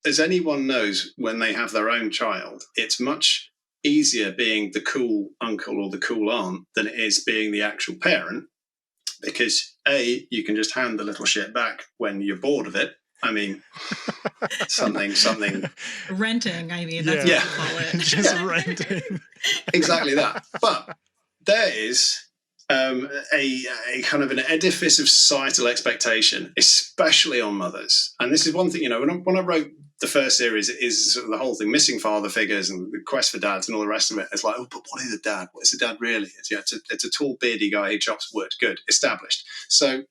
as anyone knows, when they have their own child, it's much easier being the cool uncle or the cool aunt than it is being the actual parent, because A, you can just hand the little shit back when you're bored of it. I mean, something. Renting, I mean, that's what you call it. Just renting. Exactly that. But there is a kind of an edifice of societal expectation, especially on mothers. And this is one thing, when I wrote the first series, it is sort of the whole thing, missing father figures and the quest for dads and all the rest of it. It's like, oh, but what is a dad? What is a dad really? It's a tall, beardy guy who chops wood. Good, established. So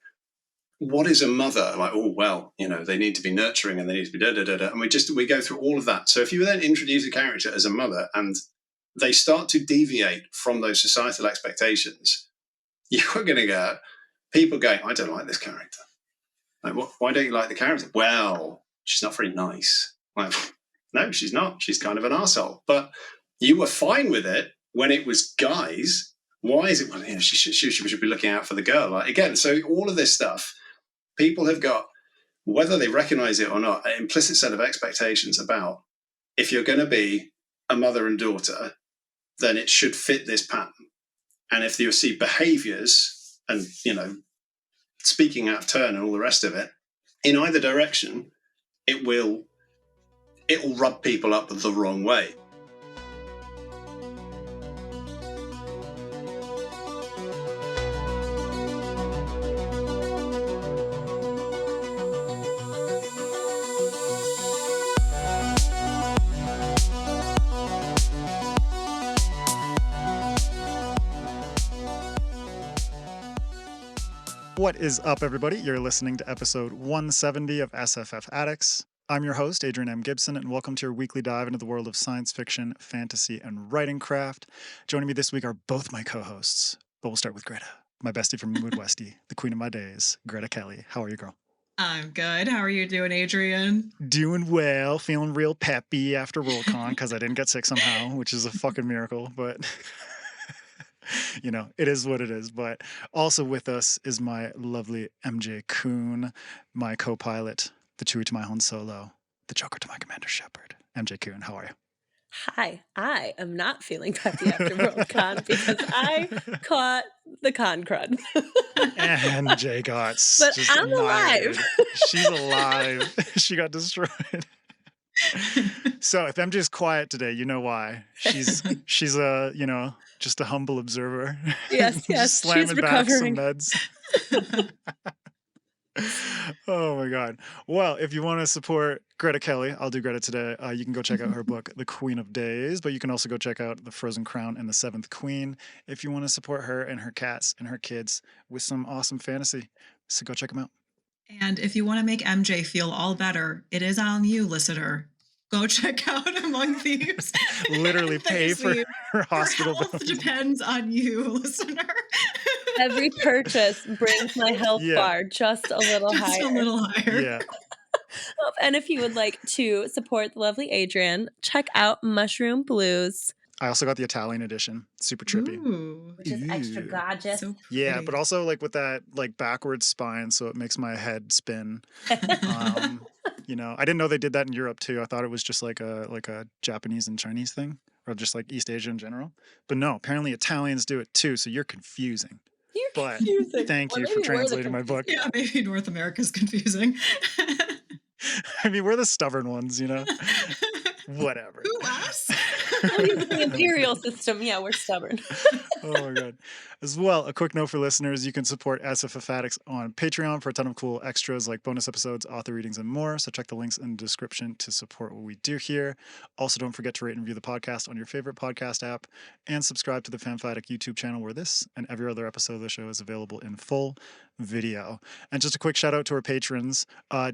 what is a mother? Like, oh, well, they need to be nurturing and they need to be da-da-da-da. And we go through all of that. So if you then introduce a character as a mother and they start to deviate from those societal expectations, you are going to get people going, I don't like this character. Like, why don't you like the character? Well, she's not very nice. Like, no, she's not. She's kind of an arsehole. But you were fine with it when it was guys. Why is it? Well, she should be looking out for the girl. Like, again, so all of this stuff, people have got, whether they recognize it or not, an implicit set of expectations about if you're going to be a mother and daughter, then it should fit this pattern. And if you see behaviors and, speaking out of turn and all the rest of it, in either direction, it will rub people up the wrong way. What is up, everybody? You're listening to episode 170 of SFF Addicts. I'm your host, Adrian M. Gibson, and welcome to your weekly dive into the world of science fiction, fantasy, and writing craft. Joining me this week are both my co-hosts, but we'll start with Greta, my bestie from Midwestie, the queen of my days, Greta Kelly. How are you, girl? I'm good. How are you doing, Adrian? Doing well, feeling real peppy after Worldcon because I didn't get sick somehow, which is a fucking miracle, but... it is what it is. But also with us is my lovely MJ Kuhn, my co-pilot, the Chewie to my Han Solo, the Joker to my Commander Shepard. MJ Kuhn, how are you? Hi, I am not feeling peppy after Worldcon because I caught the con crud. And MJ got but just I'm annihilated. alive. She's alive. She got destroyed. So if MJ's quiet today, you know why. She's a, just a humble observer. Yes, just slamming back some meds. Oh my God. Well, if you want to support Greta Kelly, I'll do Greta today. You can go check out her book, The Queen of Days, but you can also go check out The Frozen Crown and the Seventh Queen if you want to support her and her cats and her kids with some awesome fantasy. So go check them out. And if you want to make MJ feel all better, it is on you, listener. Go check out Among Thieves. Literally pay for her hospital bills. Depends on you, listener. Every purchase brings my health bar just a little higher. Just a little higher. Yeah. And if you would like to support the lovely Adrian, check out Mushroom Blues. I also got the Italian edition. Super trippy. Ooh. Which is extra gorgeous. So yeah, but also like with that like backwards spine, so it makes my head spin. I didn't know they did that in Europe too. I thought it was just like a Japanese and Chinese thing, or just like East Asia in general. But no, apparently Italians do it too. So you're confusing. You're confusing. Thank you for translating my book. Yeah, maybe North America's confusing. I mean, we're the stubborn ones, Whatever. Who us? The imperial system. Yeah, we're stubborn. Oh my God. As well, a quick note for listeners, you can support SFF Addicts on Patreon for a ton of cool extras like bonus episodes, author readings, and more. So check the links in the description to support what we do here. Also, don't forget to rate and review the podcast on your favorite podcast app and subscribe to the FanFiAddict YouTube channel where this and every other episode of the show is available in full video. And just a quick shout out to our patrons.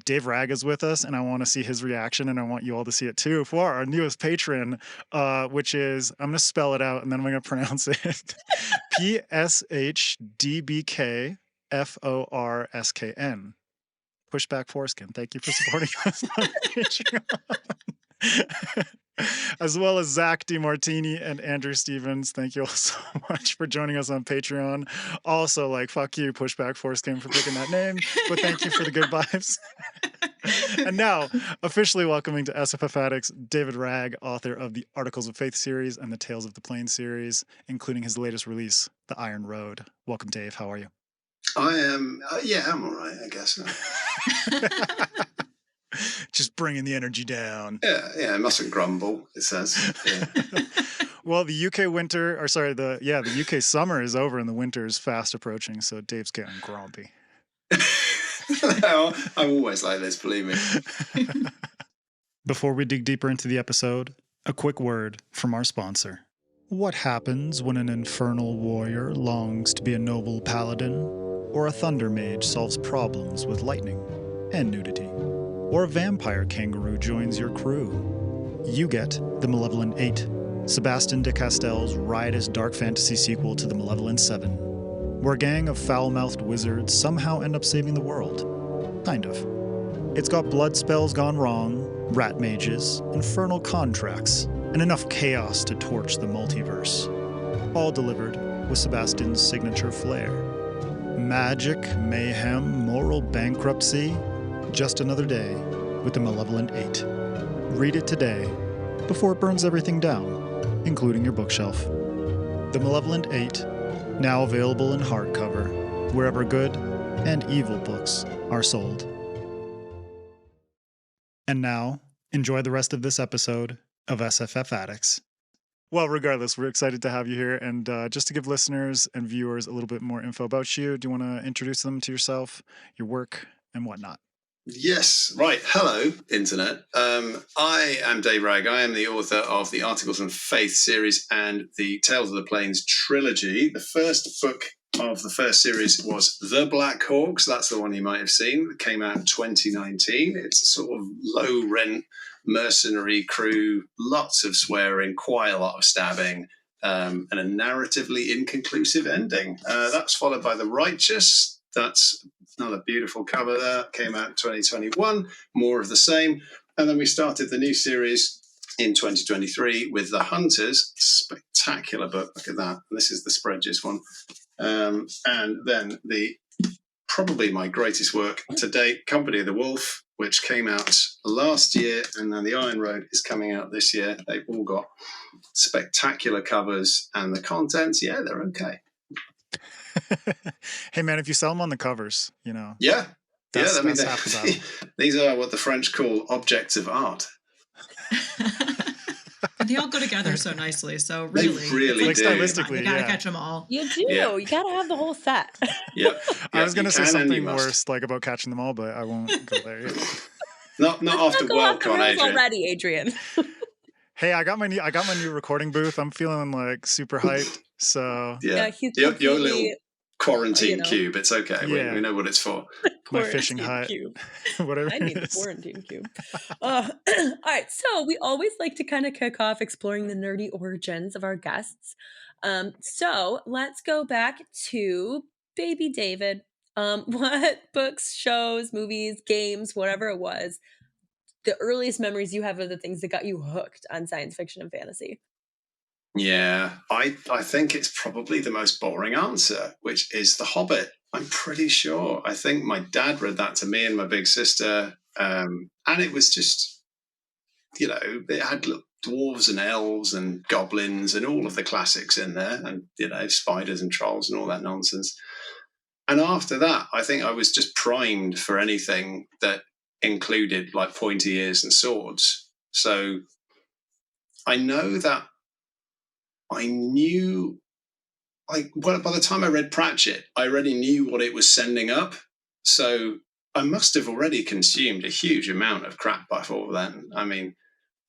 David Wragg is with us and I want to see his reaction and I want you all to see it too for our newest patron, which is, I'm going to spell it out and then I'm going to pronounce it. PSHDBKFORSKN. Pushback Foreskin. Thank you for supporting us on Patreon. As well as Zach DiMartini and Andrew Stevens. Thank you all so much for joining us on Patreon. Also, fuck you, Pushback Foreskin, for picking that name. But thank you for the good vibes. And now, officially welcoming to SFF Addicts, David Wragg, author of the Articles of Faith series and the Tales of the Plains series, including his latest release, The Iron Road. Welcome, Dave. How are you? I am, I'm all right, I guess. Just bringing the energy down. Yeah, I mustn't grumble, it says. Yeah. Well, the UK winter, or sorry, the UK summer is over and the winter is fast approaching, so Dave's getting grumpy. No, I'm always like this, believe me. Before we dig deeper into the episode, a quick word from our sponsor. What happens when an infernal warrior longs to be a noble paladin, or a thunder mage solves problems with lightning and nudity, or a vampire kangaroo joins your crew? You get The Malevolent Eight, Sebastien de Castell's riotous dark fantasy sequel to The Malevolent Seven, where a gang of foul-mouthed wizards somehow end up saving the world. Kind of. It's got blood spells gone wrong, rat mages, infernal contracts, and enough chaos to torch the multiverse. All delivered with Sebastian's signature flair. Magic, mayhem, moral bankruptcy. Just another day with The Malevolent Eight. Read it today before it burns everything down, including your bookshelf. The Malevolent Eight, now available in hardcover, wherever good and evil books are sold. And now, enjoy the rest of this episode of SFF Addicts. Well, regardless, we're excited to have you here. And just to give listeners and viewers a little bit more info about you, do you want to introduce them to yourself, your work, and whatnot? Yes, right. Hello, Internet. I am Dave Wragg. I am the author of the Articles of Faith series and the Tales of the Plains trilogy. The first book of the first series was The Black Hawks. That's the one you might have seen. It came out in 2019. It's a sort of low-rent mercenary crew, lots of swearing, quite a lot of stabbing, and a narratively inconclusive ending. That's followed by The Righteous. That's another beautiful cover there. Came out in 2021. More of the same. And then we started the new series in 2023 with The Hunters. Spectacular book. Look at that. And this is the Spreadges one. And then probably my greatest work to date, Company of the Wolf, which came out last year, and then The Iron Road is coming out this year. They've all got spectacular covers, and the contents, they're okay. Hey man, if you sell them on the covers, Yeah. That's I mean, half the battle. These are what the French call objects of art. And they all go together so nicely. So really, They really like do. stylistically, you gotta catch them all. You do. Yeah. You gotta have the whole set. Yep. I was going to you say can and you something must. worse, like about catching them all, but I won't go there yet. Not after Go off the WorldCon, rails Adrian. already, Adrian. Hey, I got my new recording booth. I'm feeling like super hyped. So Yeah, he's your completely little quarantine you know. cube. It's okay. Yeah. We know what it's for. my fishing quarantine hut, cube. whatever. I need it the is. quarantine cube. All right, so we always like to kind of kick off exploring the nerdy origins of our guests. So let's go back to baby David. What books, shows, movies, games, whatever it was, the earliest memories you have of the things that got you hooked on science fiction and fantasy? Yeah, I think it's probably the most boring answer, which is The Hobbit. I'm pretty sure. I think my dad read that to me and my big sister, and it was just, it had little dwarves and elves and goblins and all of the classics in there, and spiders and trolls and all that nonsense. And after that, I think I was just primed for anything that included like pointy ears and swords. So I know that I knew, by the time I read Pratchett, I already knew what it was sending up. So I must have already consumed a huge amount of crap before then. I mean,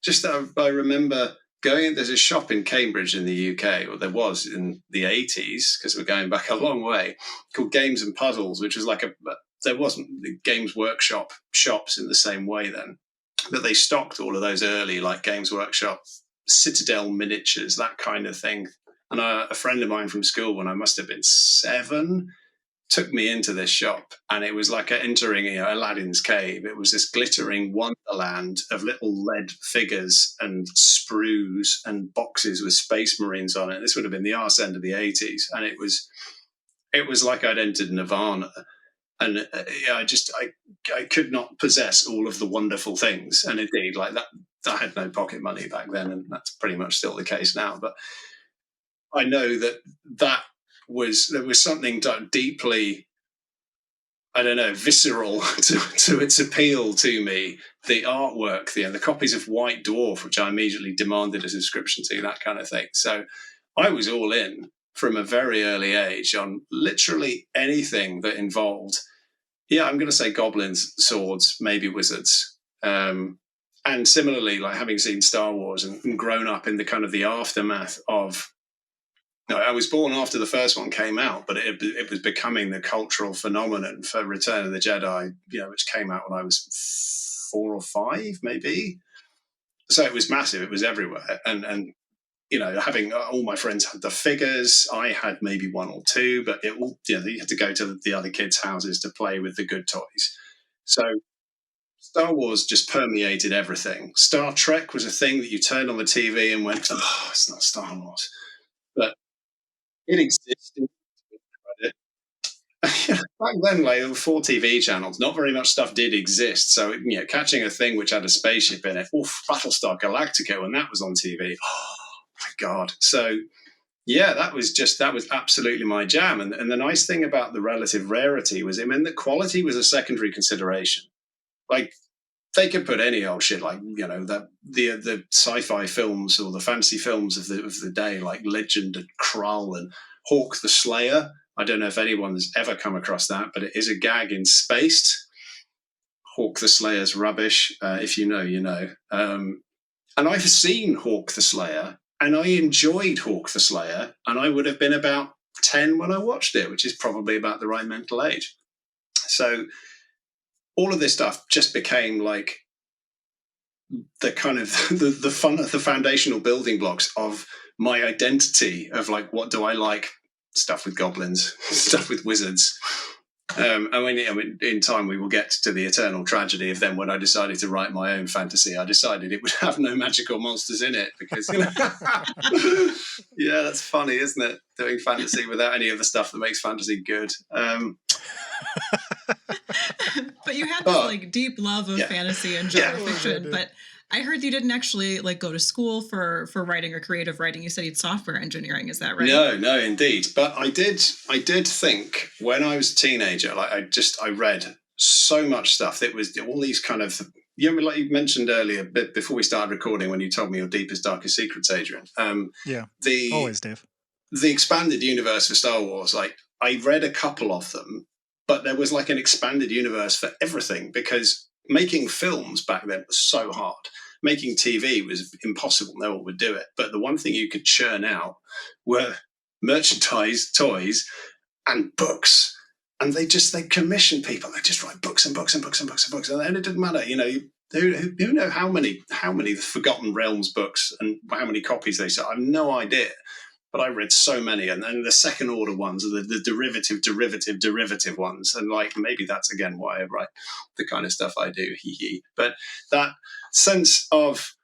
just that I remember there's a shop in Cambridge in the UK, or there was in the 80s, because we're going back a long way, called Games and Puzzles, which was there wasn't the Games Workshop shops in the same way then, but they stocked all of those early, like Games Workshop, Citadel miniatures, that kind of thing. And a friend of mine from school, when I must have been 7, took me into this shop, and it was like entering Aladdin's cave. It was this glittering wonderland of little lead figures and sprues and boxes with Space Marines on it. This would have been the arse end of the 80s, and it was like I'd entered Nirvana. And I could not possess all of the wonderful things. And indeed, like that, I had no pocket money back then, and that's pretty much still the case now. But I know that there was something deeply, I don't know, visceral to its appeal to me. The artwork, the copies of White Dwarf, which I immediately demanded a subscription to, that kind of thing. So I was all in from a very early age on literally anything that involved, I'm going to say goblins, swords, maybe wizards. And similarly, like having seen Star Wars and grown up in the kind of the aftermath of, I was born after the first one came out, but it was becoming the cultural phenomenon for Return of the Jedi, which came out when I was 4 or 5, maybe. So it was massive. It was everywhere. And having all my friends had the figures. I had maybe 1 or 2, but you had to go to the other kids' houses to play with the good toys. So Star Wars just permeated everything. Star Trek was a thing that you turned on the TV and went, oh, it's not Star Wars. But it existed. Back then, like, there were 4 TV channels. Not very much stuff did exist. So, catching a thing which had a spaceship in it, Battlestar Galactica, when that was on TV, oh my God. So, that was absolutely my jam. And the nice thing about the relative rarity was it meant that quality was a secondary consideration. Like, they could put any old shit, like, the sci-fi films or the fantasy films of the day, like Legend and Krull and Hawk the Slayer. I don't know if anyone has ever come across that, but it is a gag in Spaced. Hawk the Slayer's rubbish. If you know, you know. And I've seen Hawk the Slayer, and I enjoyed Hawk the Slayer, and I would have been about 10 when I watched it, which is probably about the right mental age. So all of this stuff just became like the kind of the foundational building blocks of my identity of like, what do I like? Stuff with goblins, stuff with wizards. In time we will get to the eternal tragedy of then when I decided to write my own fantasy, I decided it would have no magical monsters in it because, yeah, that's funny, isn't it? Doing fantasy without any of the stuff that makes fantasy good. But you had this like deep love of fantasy and genre fiction, but I heard you didn't actually like go to school for writing or creative writing. You studied software engineering. Is that right? No, indeed. But I did think when I was a teenager, like I read so much stuff that was all these kind of, like you mentioned earlier, before we started recording, when you told me your deepest, darkest secrets, Adrian. Always, Dave. The expanded universe for Star Wars, like I read a couple of them, but there was like an expanded universe for everything because making films back then was so hard. Making TV was impossible. No one would do it. But the one thing you could churn out were merchandise, toys, and books. And they commissioned people. They just write books and books and books and books and books. And it didn't matter, who know how many Forgotten Realms books and how many copies they sell. I have no idea. But I read so many, and then the second order ones are the derivative ones. And like, maybe that's again why I write the kind of stuff I do. But that sense of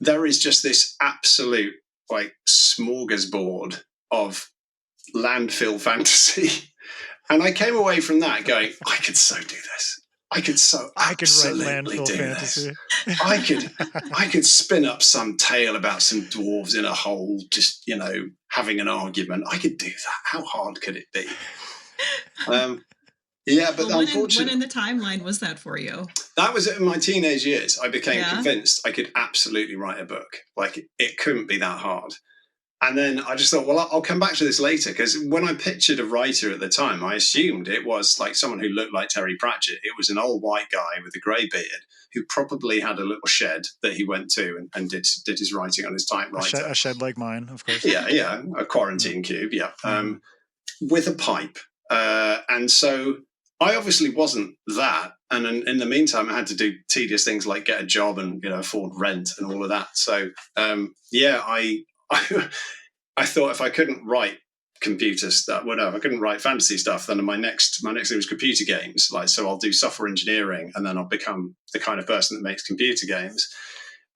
there is just this absolute like smorgasbord of landfill fantasy. And I came away from that going, I could so do this. I could write absolutely do fantasy. this. I could spin up some tale about some dwarves in a hole, just having an argument. I could do that. How hard could it be? But unfortunately, when in the timeline was that for you? That was in my teenage years. I became convinced I could absolutely write a book. Like it couldn't be that hard. And then I just thought, well, I'll come back to this later, because when I pictured a writer at the time, I assumed it was like someone who looked like Terry Pratchett. It was an old white guy with a grey beard who probably had a little shed that he went to and did his writing on his typewriter. A shed like mine, of course. Yeah, a quarantine cube, with a pipe. And so I obviously wasn't that. And in the meantime, I had to do tedious things like get a job and afford rent and all of that. So, I thought if I couldn't write computer stuff, if I couldn't write fantasy stuff, then my next thing was computer games. Like, so I'll do software engineering, and then I'll become the kind of person that makes computer games.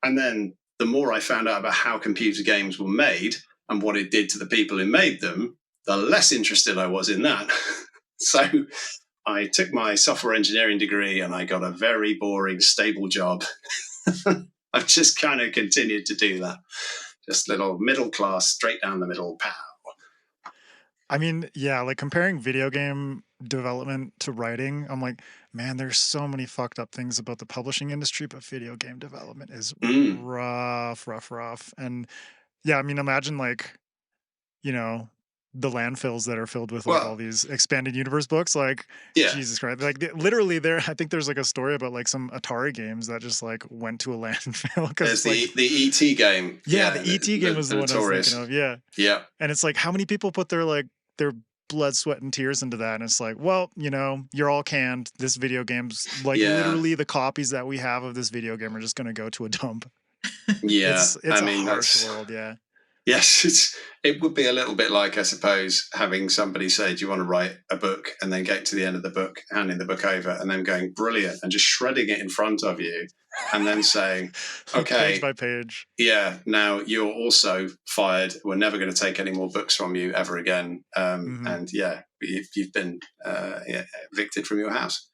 And then the more I found out about how computer games were made and what it did to the people who made them, the less interested I was in that. So I took my software engineering degree and I got a very boring, stable job. I've just kind of continued to do that. Just little middle class, straight down the middle, pow. I mean, yeah, like comparing video game development to writing, I'm like, man, there's so many fucked up things about the publishing industry, but video game development is rough. And yeah, I mean, imagine like, you know, the landfills that are filled with like all these expanded universe books, like Jesus Christ, like literally there, I think there's like a story about like some Atari games that just like went to a landfill. There's like, the ET game. Yeah, the ET game was the one I was thinking of. Yeah. And it's like, how many people put their blood, sweat, and tears into that? And it's like, well, you know, you're all canned. This video game's like literally the copies that we have of this video game are just going to go to a dump. Yeah. It's a harsh world. Yeah. Yes, it would be a little bit like, I suppose, having somebody say, do you want to write a book? And then get to the end of the book, handing the book over, and then going, brilliant, and just shredding it in front of you, and then saying, okay. Page by page. Yeah, now you're also fired. We're never going to take any more books from you ever again. And yeah, you've been evicted from your house.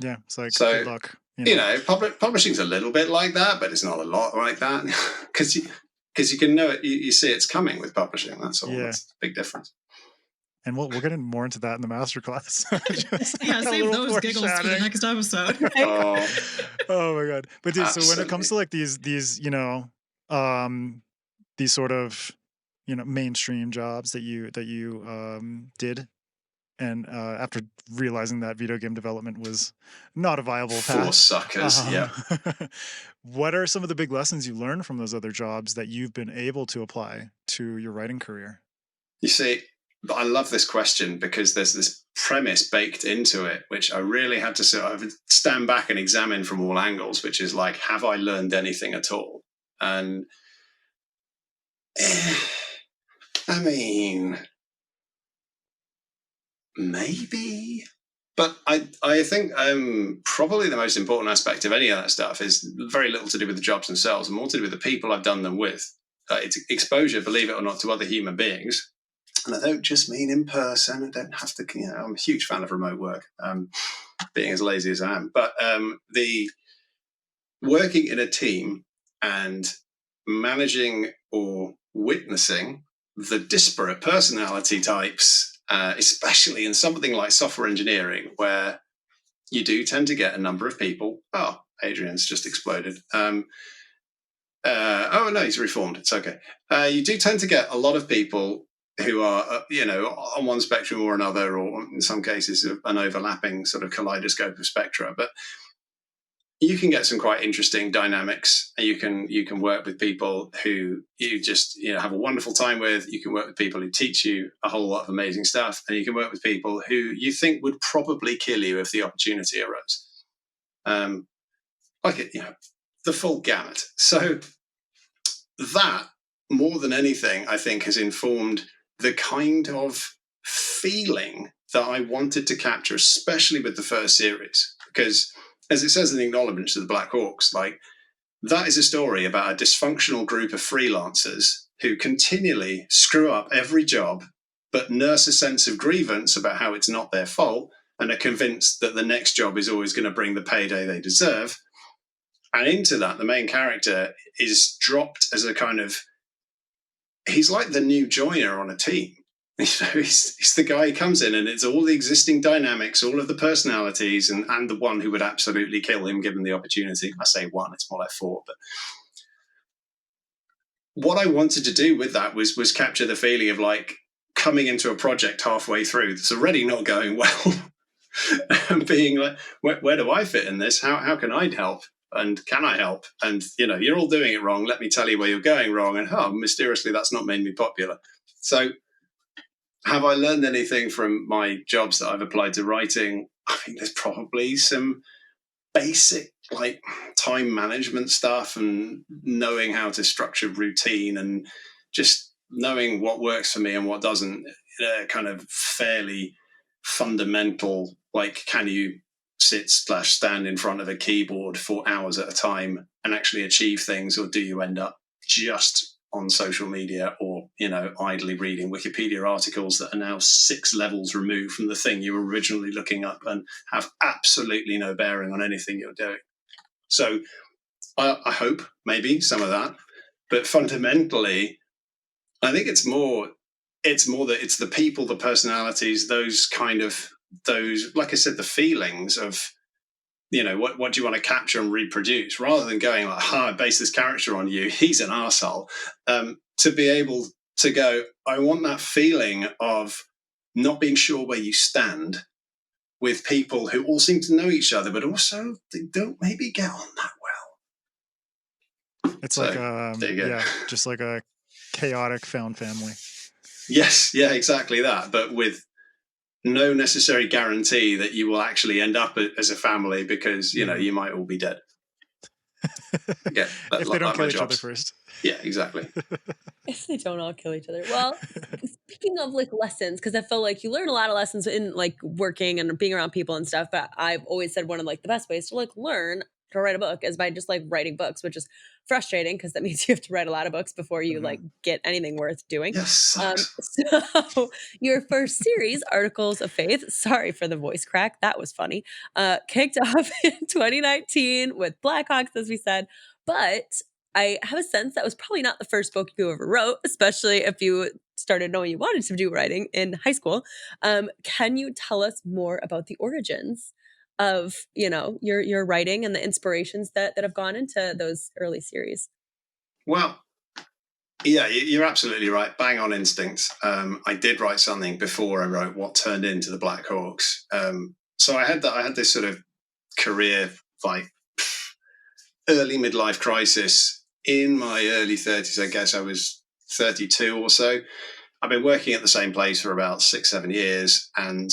Yeah, it's like, good luck. You know, publishing's a little bit like that, but it's not a lot like that. Because you can know it, you see it's coming with publishing. That's all. That's the big difference. And we'll get more into that in the masterclass. Save those giggles for the next episode. Oh my god! But dude, so when it comes to like these you know, these sort of, you know, mainstream jobs that you did, and after realizing that video game development was not a viable path, for suckers, what are some of the big lessons you learned from those other jobs that you've been able to apply to your writing career? You see, I love this question because there's this premise baked into it, which I really had to sort of stand back and examine from all angles, which is like, have I learned anything at all? And I mean, maybe. But I think probably the most important aspect of any of that stuff is very little to do with the jobs themselves and more to do with the people I've done them with. It's exposure, believe it or not, to other human beings. And I don't just mean in person. I don't have to, you know, I'm a huge fan of remote work, being as lazy as I am. But the working in a team and managing or witnessing the disparate personality types, especially in something like software engineering, where you do tend to get a number of people. Oh, Adrian's just exploded. Oh, no, he's reformed. It's okay. You do tend to get a lot of people who are, you know, on one spectrum or another, or in some cases an overlapping sort of kaleidoscope of spectra. But you can get some quite interesting dynamics, and you can work with people who you just, you know, have a wonderful time with. You can work with people who teach you a whole lot of amazing stuff, and you can work with people who you think would probably kill you if the opportunity arose. Like, you know, the full gamut. So that, more than anything, I think has informed the kind of feeling that I wanted to capture, especially with the first series, because as it says in the acknowledgement to the Black Hawks, like, that is a story about a dysfunctional group of freelancers who continually screw up every job, but nurse a sense of grievance about how it's not their fault and are convinced that the next job is always going to bring the payday they deserve. And into that, the main character is dropped as a kind of, he's like the new joiner on a team. You know, he's the guy who comes in and it's all the existing dynamics, all of the personalities, and the one who would absolutely kill him given the opportunity. I say one, it's more like four. But what I wanted to do with that was capture the feeling of like coming into a project halfway through that's already not going well and being like, where do I fit in this? How can I help? And can I help? And, you know, you're all doing it wrong. Let me tell you where you're going wrong. And mysteriously, that's not made me popular. So have I learned anything from my jobs that I've applied to writing? I think there's probably some basic like time management stuff and knowing how to structure routine and just knowing what works for me and what doesn't. Kind of fairly fundamental, like, can you sit/stand in front of a keyboard for hours at a time and actually achieve things, or do you end up just on social media, or, idly reading Wikipedia articles that are now 6 levels removed from the thing you were originally looking up and have absolutely no bearing on anything you're doing. So I hope maybe some of that, but fundamentally, I think it's more that it's the people, the personalities, those, like I said, the feelings of, what do you want to capture and reproduce, rather than going like, I base this character on you, he's an arsehole. To be able to go, I want that feeling of not being sure where you stand with people who all seem to know each other, but also they don't maybe get on that well. It's so, like, just like a chaotic found family. Yes, yeah, exactly that. But with no necessary guarantee that you will actually end up as a family, because you might all be dead. Yeah, if they don't kill each other first. Yeah, exactly. If they don't all kill each other. Well, speaking of like lessons, because I feel like you learn a lot of lessons in like working and being around people and stuff, but I've always said one of like the best ways to like learn to write a book is by just like writing books, which is frustrating because that means you have to write a lot of books before you like get anything worth doing. Yes. So your first series, Articles of Faith, sorry for the voice crack, that was funny, kicked off in 2019 with Blackhawks, as we said, but I have a sense that was probably not the first book you ever wrote, especially if you started knowing you wanted to do writing in high school. Can you tell us more about the origins of, your writing and the inspirations that have gone into those early series? Well, yeah, you're absolutely right. Bang on instincts. I did write something before I wrote what turned into the Blackhawks. So I had this sort of career, like early midlife crisis in my early 30s. I guess I was 32 or so. I've been working at the same place for about 6-7 years, and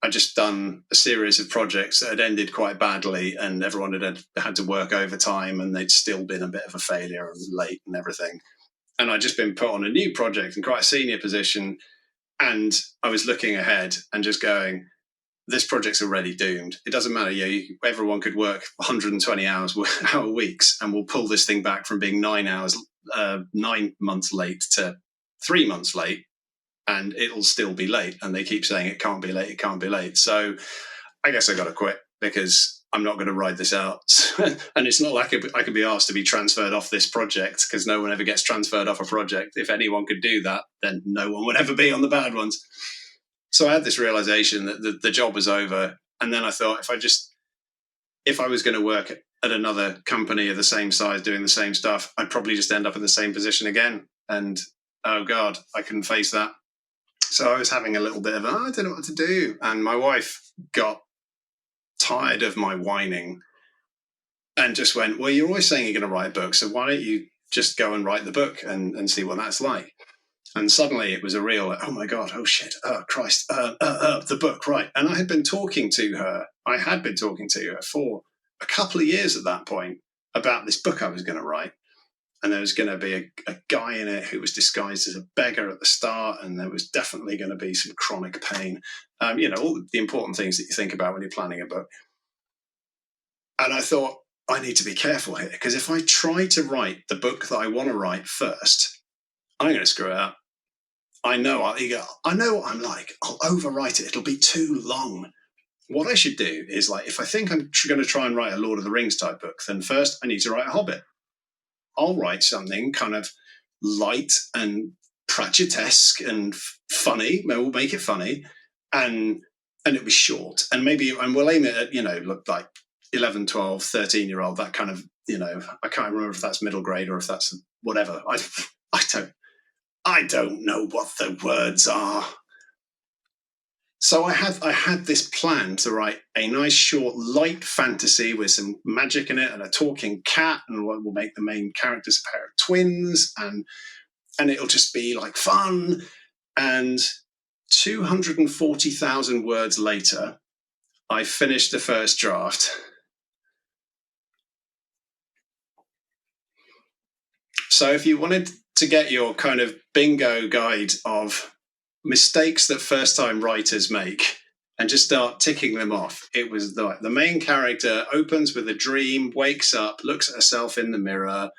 I just done a series of projects that had ended quite badly, and everyone had to work overtime, and they'd still been a bit of a failure and late and everything. And I'd just been put on a new project in quite a senior position, and I was looking ahead and just going, this project's already doomed. It doesn't matter. Everyone could work 120 hour weeks, and we'll pull this thing back from being 9 months late to 3 months late, and it'll still be late. And they keep saying it can't be late, it can't be late. So I guess I got to quit, because I'm not going to ride this out. And it's not like I could be asked to be transferred off this project, because no one ever gets transferred off a project. If anyone could do that, then no one would ever be on the bad ones. So I had this realization that the job was over. And then I thought, if I was going to work at another company of the same size doing the same stuff, I'd probably just end up in the same position again. And oh God, I couldn't face that. So I was having a little bit of, I don't know what to do. And my wife got tired of my whining and just went, well, you're always saying you're going to write books, so why don't you just go and write the book and see what that's like? And suddenly it was a real, oh my God, oh shit, oh Christ, the book, right. And I had been talking to her for a couple of years at that point about this book I was going to write. And there was going to be a guy in it who was disguised as a beggar at the start, and there was definitely going to be some chronic pain. All the important things that you think about when you're planning a book. And I thought, I need to be careful here, because if I try to write the book that I want to write first, I'm going to screw it up. I know what I'm like. I'll overwrite it. It'll be too long. What I should do is, like, if I think I'm going to try and write a Lord of the Rings type book, then first I need to write a Hobbit. I'll write something kind of light and Pratchettesque and funny. We'll make it funny, and it'll be short. And we'll aim it at, look like 11, 12, 13-year-old, that kind of, I can't remember if that's middle grade or if that's whatever. I don't know what the words are. So I had this plan to write a nice short light fantasy with some magic in it and a talking cat, and we'll make the main characters a pair of twins, and it'll just be like fun. And 240,000 words later, I finished the first draft. So if you wanted to get your kind of bingo guide of mistakes that first-time writers make and just start ticking them off, it was the main character opens with a dream, wakes up, looks at herself in the mirror,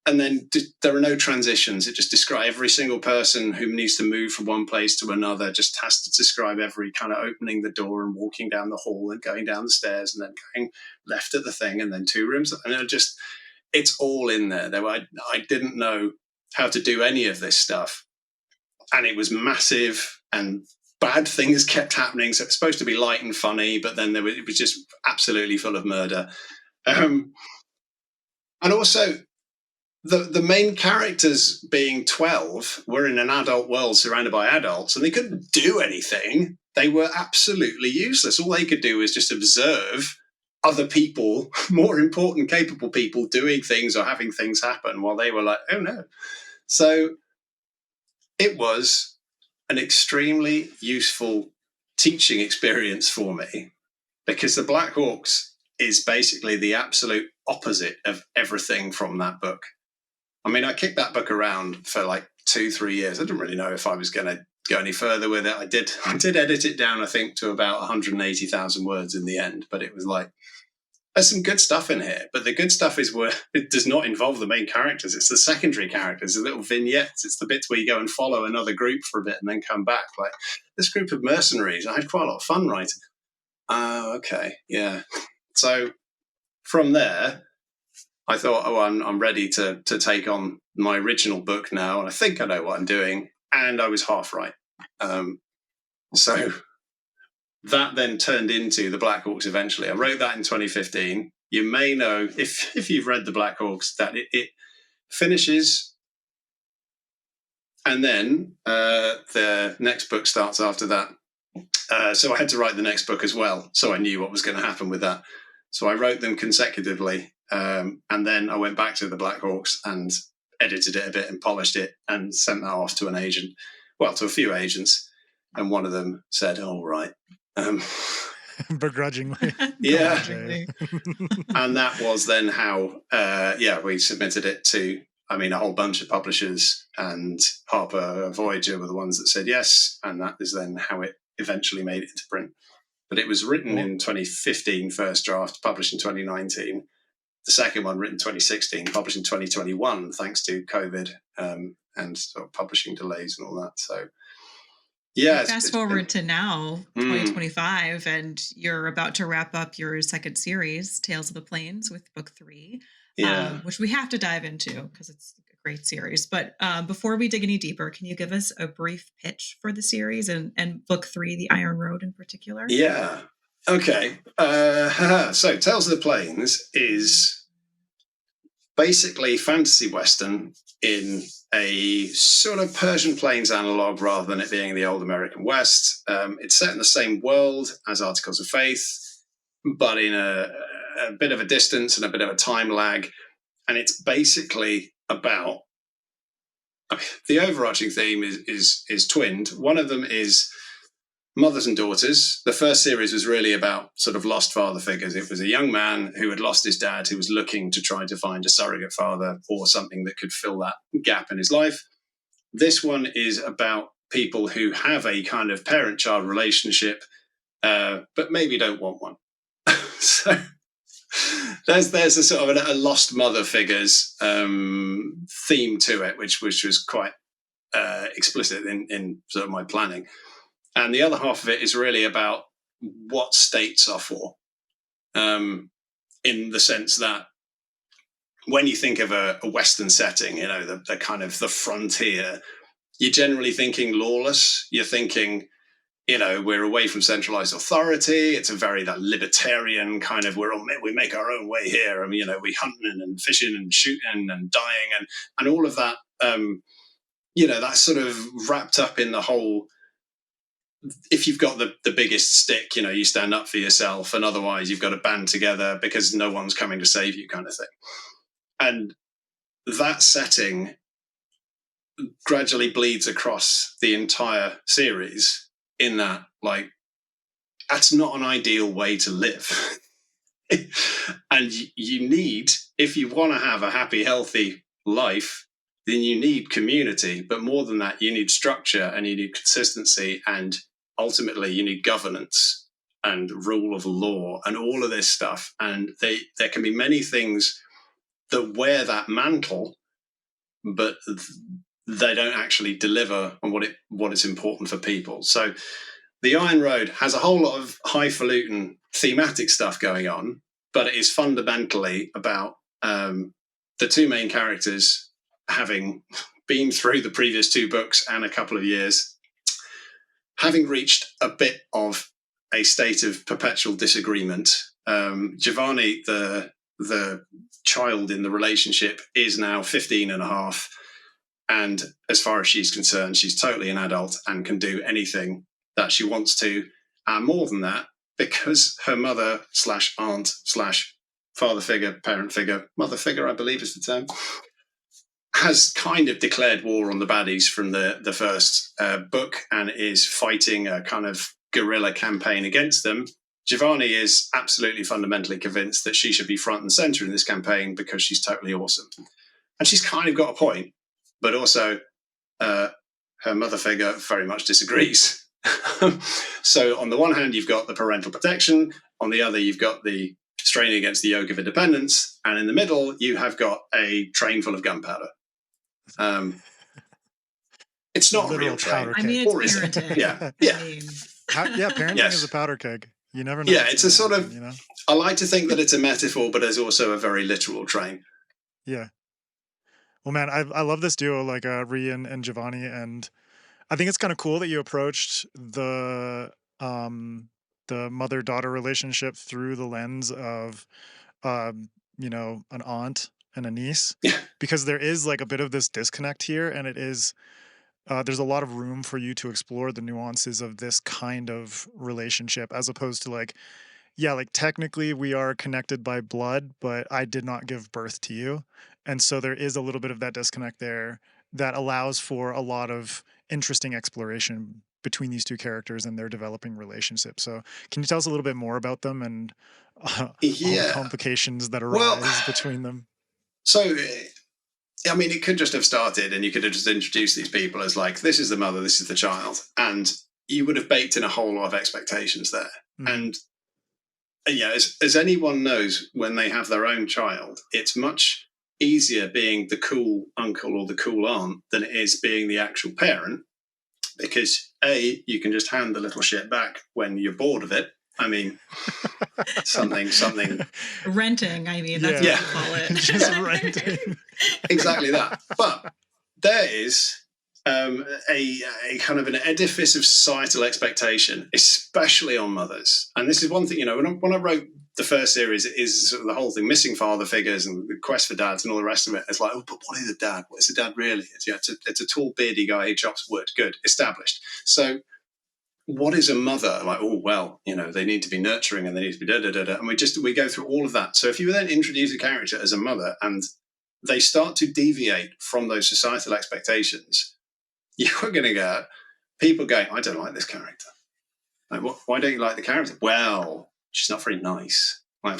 and then there are no transitions. It just describes every single person who needs to move from one place to another, just has to describe every kind of opening the door and walking down the hall and going down the stairs and then going left at the thing and then 2 rooms. And it's all in there. I didn't know how to do any of this stuff. And it was massive and bad things kept happening. So it's supposed to be light and funny, but then it was just absolutely full of murder. And also, the main characters being 12 were in an adult world surrounded by adults, and they couldn't do anything. They were absolutely useless. All they could do was just observe other people, more important, capable people doing things or having things happen while they were like, oh no. So it was an extremely useful teaching experience for me, because the Black Hawks is basically the absolute opposite of everything from that book. I mean, I kicked that book around for like 2-3 years. I didn't really know if I was going to go any further with it. I did edit it down, I think, to about 180,000 words in the end. But it was like, there's some good stuff in here. But the good stuff is where it does not involve the main characters. It's the secondary characters, the little vignettes. It's the bits where you go and follow another group for a bit and then come back. Like this group of mercenaries, I had quite a lot of fun writing. Okay, yeah. So from there, I thought, I'm ready to take on my original book now, and I think I know what I'm doing. And I was half right. So that then turned into the Black Hawks eventually. I wrote that in 2015. You may know, if you've read the Black Hawks, that it finishes, and then the next book starts after that. So I had to write the next book as well, so I knew what was going to happen with that. So I wrote them consecutively. And then I went back to the Black Hawks and edited it a bit and polished it and sent that off to an agent, to a few agents. And one of them said, all right. Begrudgingly. Yeah. And that was then how, we submitted it to, a whole bunch of publishers, and Harper Voyager were the ones that said yes. And that is then how it eventually made it into print. But it was written in 2015, first draft, published in 2019. The second one written 2016, published in 2021, thanks to COVID and sort of publishing delays and all that. So, yeah. Fast forward to now, 2025, and you're about to wrap up your second series, Tales of the Plains, with book 3, which we have to dive into because it's a great series. But before we dig any deeper, can you give us a brief pitch for the series and book 3, The Iron Road in particular? Yeah. Okay. So Tales of the Plains is basically fantasy Western in a sort of Persian Plains analog rather than it being the old American West. It's set in the same world as Articles of Faith, but in a bit of a distance and a bit of a time lag. And it's basically about the overarching theme is twinned. One of them is mothers and daughters. The first series was really about sort of lost father figures. It was a young man who had lost his dad, who was looking to try to find a surrogate father or something that could fill that gap in his life. This one is about people who have a kind of parent-child relationship, but maybe don't want one. So there's a sort of a lost mother figures theme to it, which was quite explicit in sort of my planning. And the other half of it is really about what states are for, in the sense that when you think of a Western setting, the kind of the frontier, you're generally thinking lawless. You're thinking, we're away from centralized authority. It's a very that libertarian kind of, we make our own way here. We hunting and fishing and shooting and dying and all of that. That's sort of wrapped up in the whole. If you've got the biggest stick, you stand up for yourself, and otherwise you've got to band together because no one's coming to save you, kind of thing. And that setting gradually bleeds across the entire series in that, like, that's not an ideal way to live. And you need, if you want to have a happy, healthy life, then you need community. But more than that, you need structure and you need consistency, and ultimately you need governance and rule of law and all of this stuff. And there can be many things that wear that mantle, but they don't actually deliver on what is important for people. So the Iron Road has a whole lot of highfalutin thematic stuff going on, but it is fundamentally about the two main characters having been through the previous two books and a couple of years, having reached a bit of a state of perpetual disagreement. Giovanni, the child in the relationship, is now 15 and a half. And as far as she's concerned, she's totally an adult and can do anything that she wants to. And more than that, because her mother / aunt / father figure, parent figure, mother figure, I believe is the term, has kind of declared war on the baddies from the first book and is fighting a kind of guerrilla campaign against them. Giovanni is absolutely fundamentally convinced that she should be front and center in this campaign because she's totally awesome. And she's kind of got a point, but also her mother figure very much disagrees. So on the one hand, you've got the parental protection. On the other, you've got the straining against the yoke of independence. And in the middle, you have got a train full of gunpowder. It's not a real train. I mean, it's parenting. Yeah. Parenting is a powder keg. You never know. Yeah, it's a sort of, I like to think that it's a metaphor, but there's also a very literal train. Yeah. Well, man, I love this duo, like Rhea and Giovanni, and I think it's kind of cool that you approached the mother-daughter relationship through the lens of, an aunt and a niece, because there is like a bit of this disconnect here, and it is there's a lot of room for you to explore the nuances of this kind of relationship, as opposed to like technically we are connected by blood, but I did not give birth to you. And so there is a little bit of that disconnect there that allows for a lot of interesting exploration between these two characters and their developing relationship. So can you tell us a little bit more about them and all the complications that arise between them? So, I mean, it could just have started and you could have just introduced these people as like, this is the mother, this is the child. And you would have baked in a whole lot of expectations there. And as anyone knows, when they have their own child, it's much easier being the cool uncle or the cool aunt than it is being the actual parent, because A, you can just hand the little shit back when you're bored of it. I mean, something. Renting, I mean, that's what you call it. Just renting. Exactly that. But there is a kind of an edifice of societal expectation, especially on mothers. And this is one thing, when I wrote the first series, it is sort of the whole thing, missing father figures and the quest for dads and all the rest of it. It's like, but what is a dad? What is a dad really? It's a tall, beardy guy who chops wood. Good, established. So what is a mother? Like, they need to be nurturing and they need to be da-da-da-da. And we go through all of that. So if you then introduce a character as a mother and they start to deviate from those societal expectations, you are going to get people going, I don't like this character. Like, why don't you like the character? Well, she's not very nice. Like,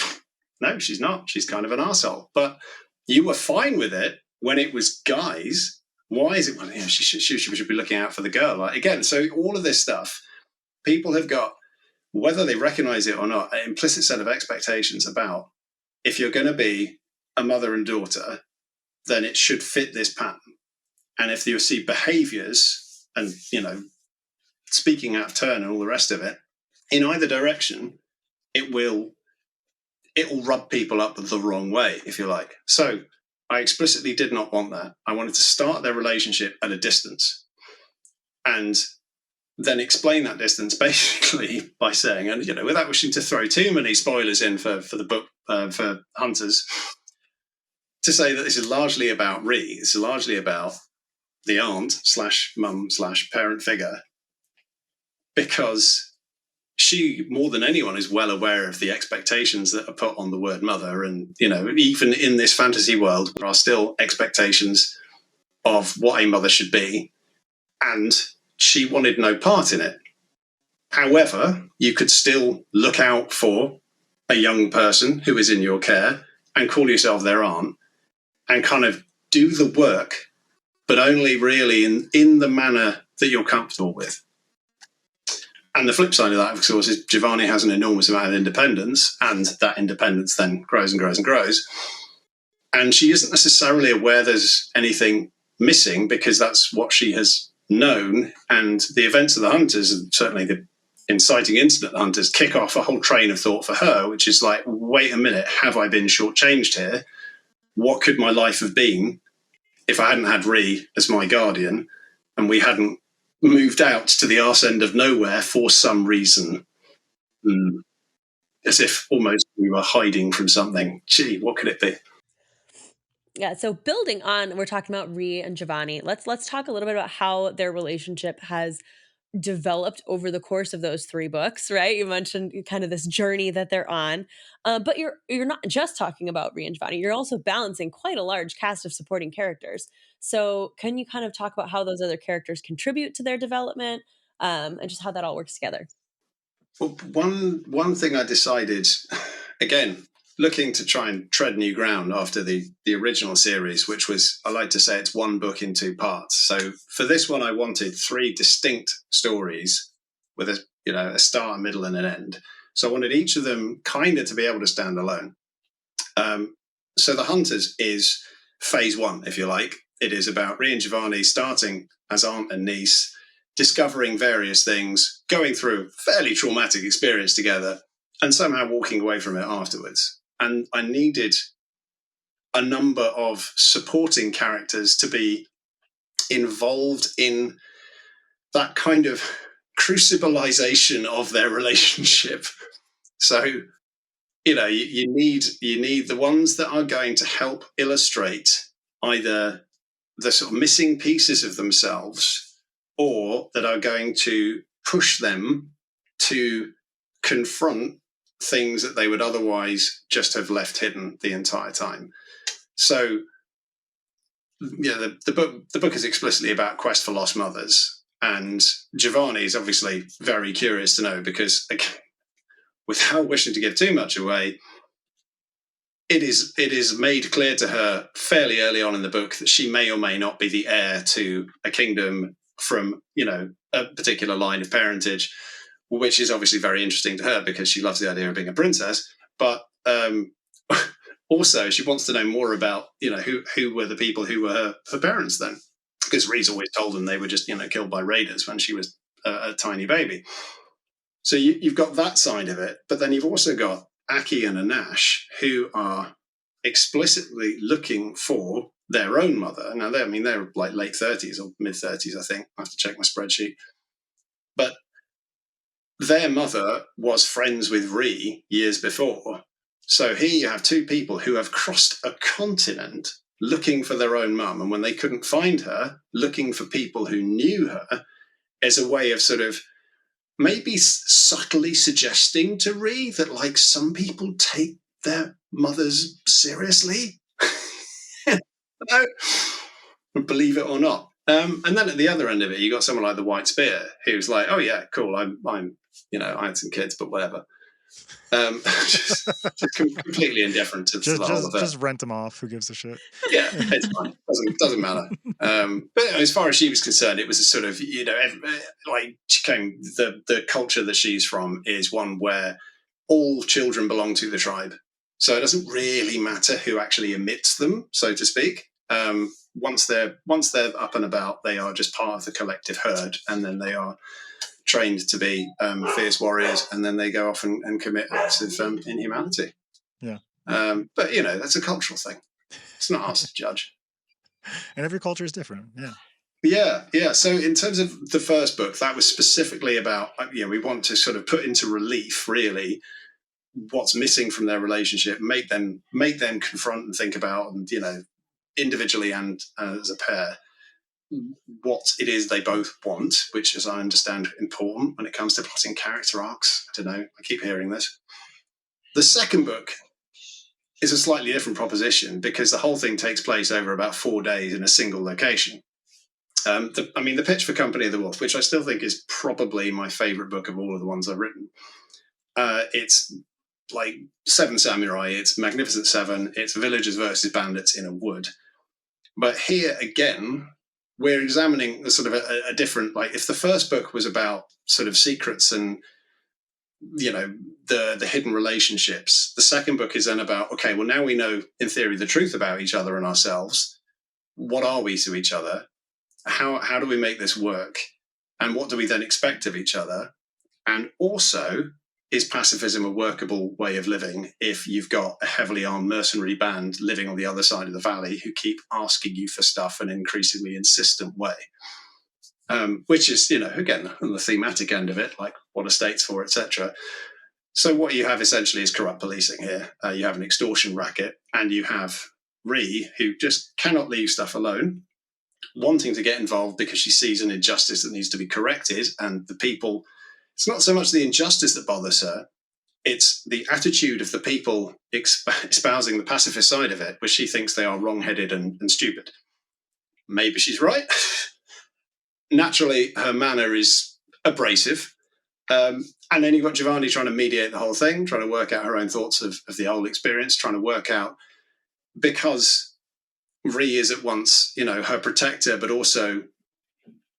no, she's not. She's kind of an arsehole. But you were fine with it when it was guys. Why is it? Well, she should be looking out for the girl. Like, again, so all of this stuff, people have got, whether they recognize it or not, an implicit set of expectations about if you're going to be a mother and daughter, then it should fit this pattern. And if you see behaviors and, speaking out of turn and all the rest of it, in either direction, it will rub people up the wrong way, if you like. So I explicitly did not want that. I wanted to start their relationship at a distance and then explain that distance basically by saying, and without wishing to throw too many spoilers in for the book, for hunters, to say that this is largely about Ree. This is largely about the aunt / mum / parent figure, because she, more than anyone, is well aware of the expectations that are put on the word mother. And, even in this fantasy world, there are still expectations of what a mother should be. And she wanted no part in it. However, you could still look out for a young person who is in your care and call yourself their aunt and kind of do the work, but only really in the manner that you're comfortable with. And the flip side of that, of course, is Giovanni has an enormous amount of independence, and that independence then grows and grows and grows. And she isn't necessarily aware there's anything missing because that's what she has known. And the events of the Hunters, and certainly the inciting incident of the Hunters, kick off a whole train of thought for her, which is like, wait a minute, have I been shortchanged here? What could my life have been if I hadn't had Ree as my guardian and we hadn't moved out to the arse end of nowhere for some reason? As if almost we were hiding from something. Gee, what could it be? Yeah, so building on, we're talking about Ree and Giovanni. Let's talk a little bit about how their relationship has developed over the course of those 3 books, right? You mentioned kind of this journey that they're on, but you're not just talking about Ree and Giovanni. You're also balancing quite a large cast of supporting characters. So can you kind of talk about how those other characters contribute to their development, and just how that all works together? Well, one thing I decided, again, looking to try and tread new ground after the original series, which was, I like to say, it's one book in 2 parts. So for this one, I wanted 3 distinct stories with a start, a middle, and an end. So I wanted each of them kind of to be able to stand alone. So the Hunters is phase 1, if you like. It is about Ree and Giovanni starting as aunt and niece, discovering various things, going through a fairly traumatic experience together, and somehow walking away from it afterwards. And I needed a number of supporting characters to be involved in that kind of crucibilization of their relationship. So, you need the ones that are going to help illustrate either the sort of missing pieces of themselves or that are going to push them to confront things that they would otherwise just have left hidden the entire time. So, yeah, the book is explicitly about quest for lost mothers, and Giovanni is obviously very curious to know because, without wishing to give too much away, it is made clear to her fairly early on in the book that she may or may not be the heir to a kingdom from a particular line of parentage, which is obviously very interesting to her because she loves the idea of being a princess. But also she wants to know more about who were the people who were her parents then, because Ree's always told them they were just killed by raiders when she was a tiny baby. So you've got that side of it, but then you've also got Aki and Anash, who are explicitly looking for their own mother. Now, they're like late 30s or mid 30s, I think. I have to check my spreadsheet. But their mother was friends with Ree years before. So here you have 2 people who have crossed a continent looking for their own mum. And when they couldn't find her, looking for people who knew her as a way of sort of maybe subtly suggesting to Ree that, like, some people take their mothers seriously. Believe it or not. And then at the other end of it, you got someone like the White Spear, who's like, oh yeah, cool. I had some kids, but whatever. Just completely indifferent to the whole of it. Just rent them off. Who gives a shit? Yeah, it's fine. Doesn't matter. But as far as she was concerned, it was a sort of like the culture that she's from is one where all children belong to the tribe, so it doesn't really matter who actually emits them, so to speak. Once they're up and about, they are just part of the collective herd, and then they are trained to be fierce warriors, and then they go off and commit acts of inhumanity. Yeah. But that's a cultural thing. It's not us to judge. And every culture is different. Yeah. Yeah. So in terms of the first book, that was specifically about, we want to sort of put into relief, really, what's missing from their relationship, make them confront and think about, and individually and as a pair, what it is they both want, which, as I understand, important when it comes to plotting character arcs. I don't know, I keep hearing this. The second book is a slightly different proposition because the whole thing takes place over about 4 days in a single location. The pitch for Company of the Wolf, which I still think is probably my favourite book of all of the ones I've written. It's like Seven Samurai, it's Magnificent Seven, it's villagers versus bandits in a wood. But here again, we're examining the sort of a different, like, if the first book was about sort of secrets and the hidden relationships, the second book is then about, okay, well, now we know in theory the truth about each other and ourselves. what are we to each other? How do we make this work? And what do we then expect of each other? And also, is pacifism a workable way of living if you've got a heavily armed mercenary band living on the other side of the valley who keep asking you for stuff in an increasingly insistent way? Which is, again, on the thematic end of it, like what are states for, etc. So what you have essentially is corrupt policing here. You have an extortion racket, and you have Ree, who just cannot leave stuff alone, wanting to get involved because she sees an injustice that needs to be corrected, and the people... It's not so much the injustice that bothers her, it's the attitude of the people espousing the pacifist side of it, which she thinks they are wrong-headed and stupid. Maybe she's right. Naturally, her manner is abrasive. And then you've got Giovanni trying to mediate the whole thing, trying to work out her own thoughts of the whole experience, trying to work out, because Ree is at once, her protector, but also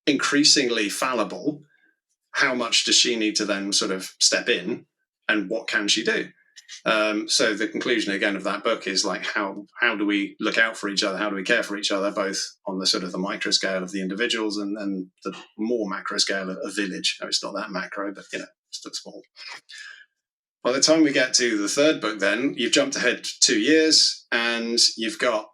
increasingly fallible. How much does she need to then sort of step in, and what can she do? So the conclusion again of that book is like, how do we look out for each other? How do we care for each other, both on the sort of the micro scale of the individuals and the more macro scale of a village? It's not that macro, but still small. By the time we get to the third book, then you've jumped ahead 2 years, and you've got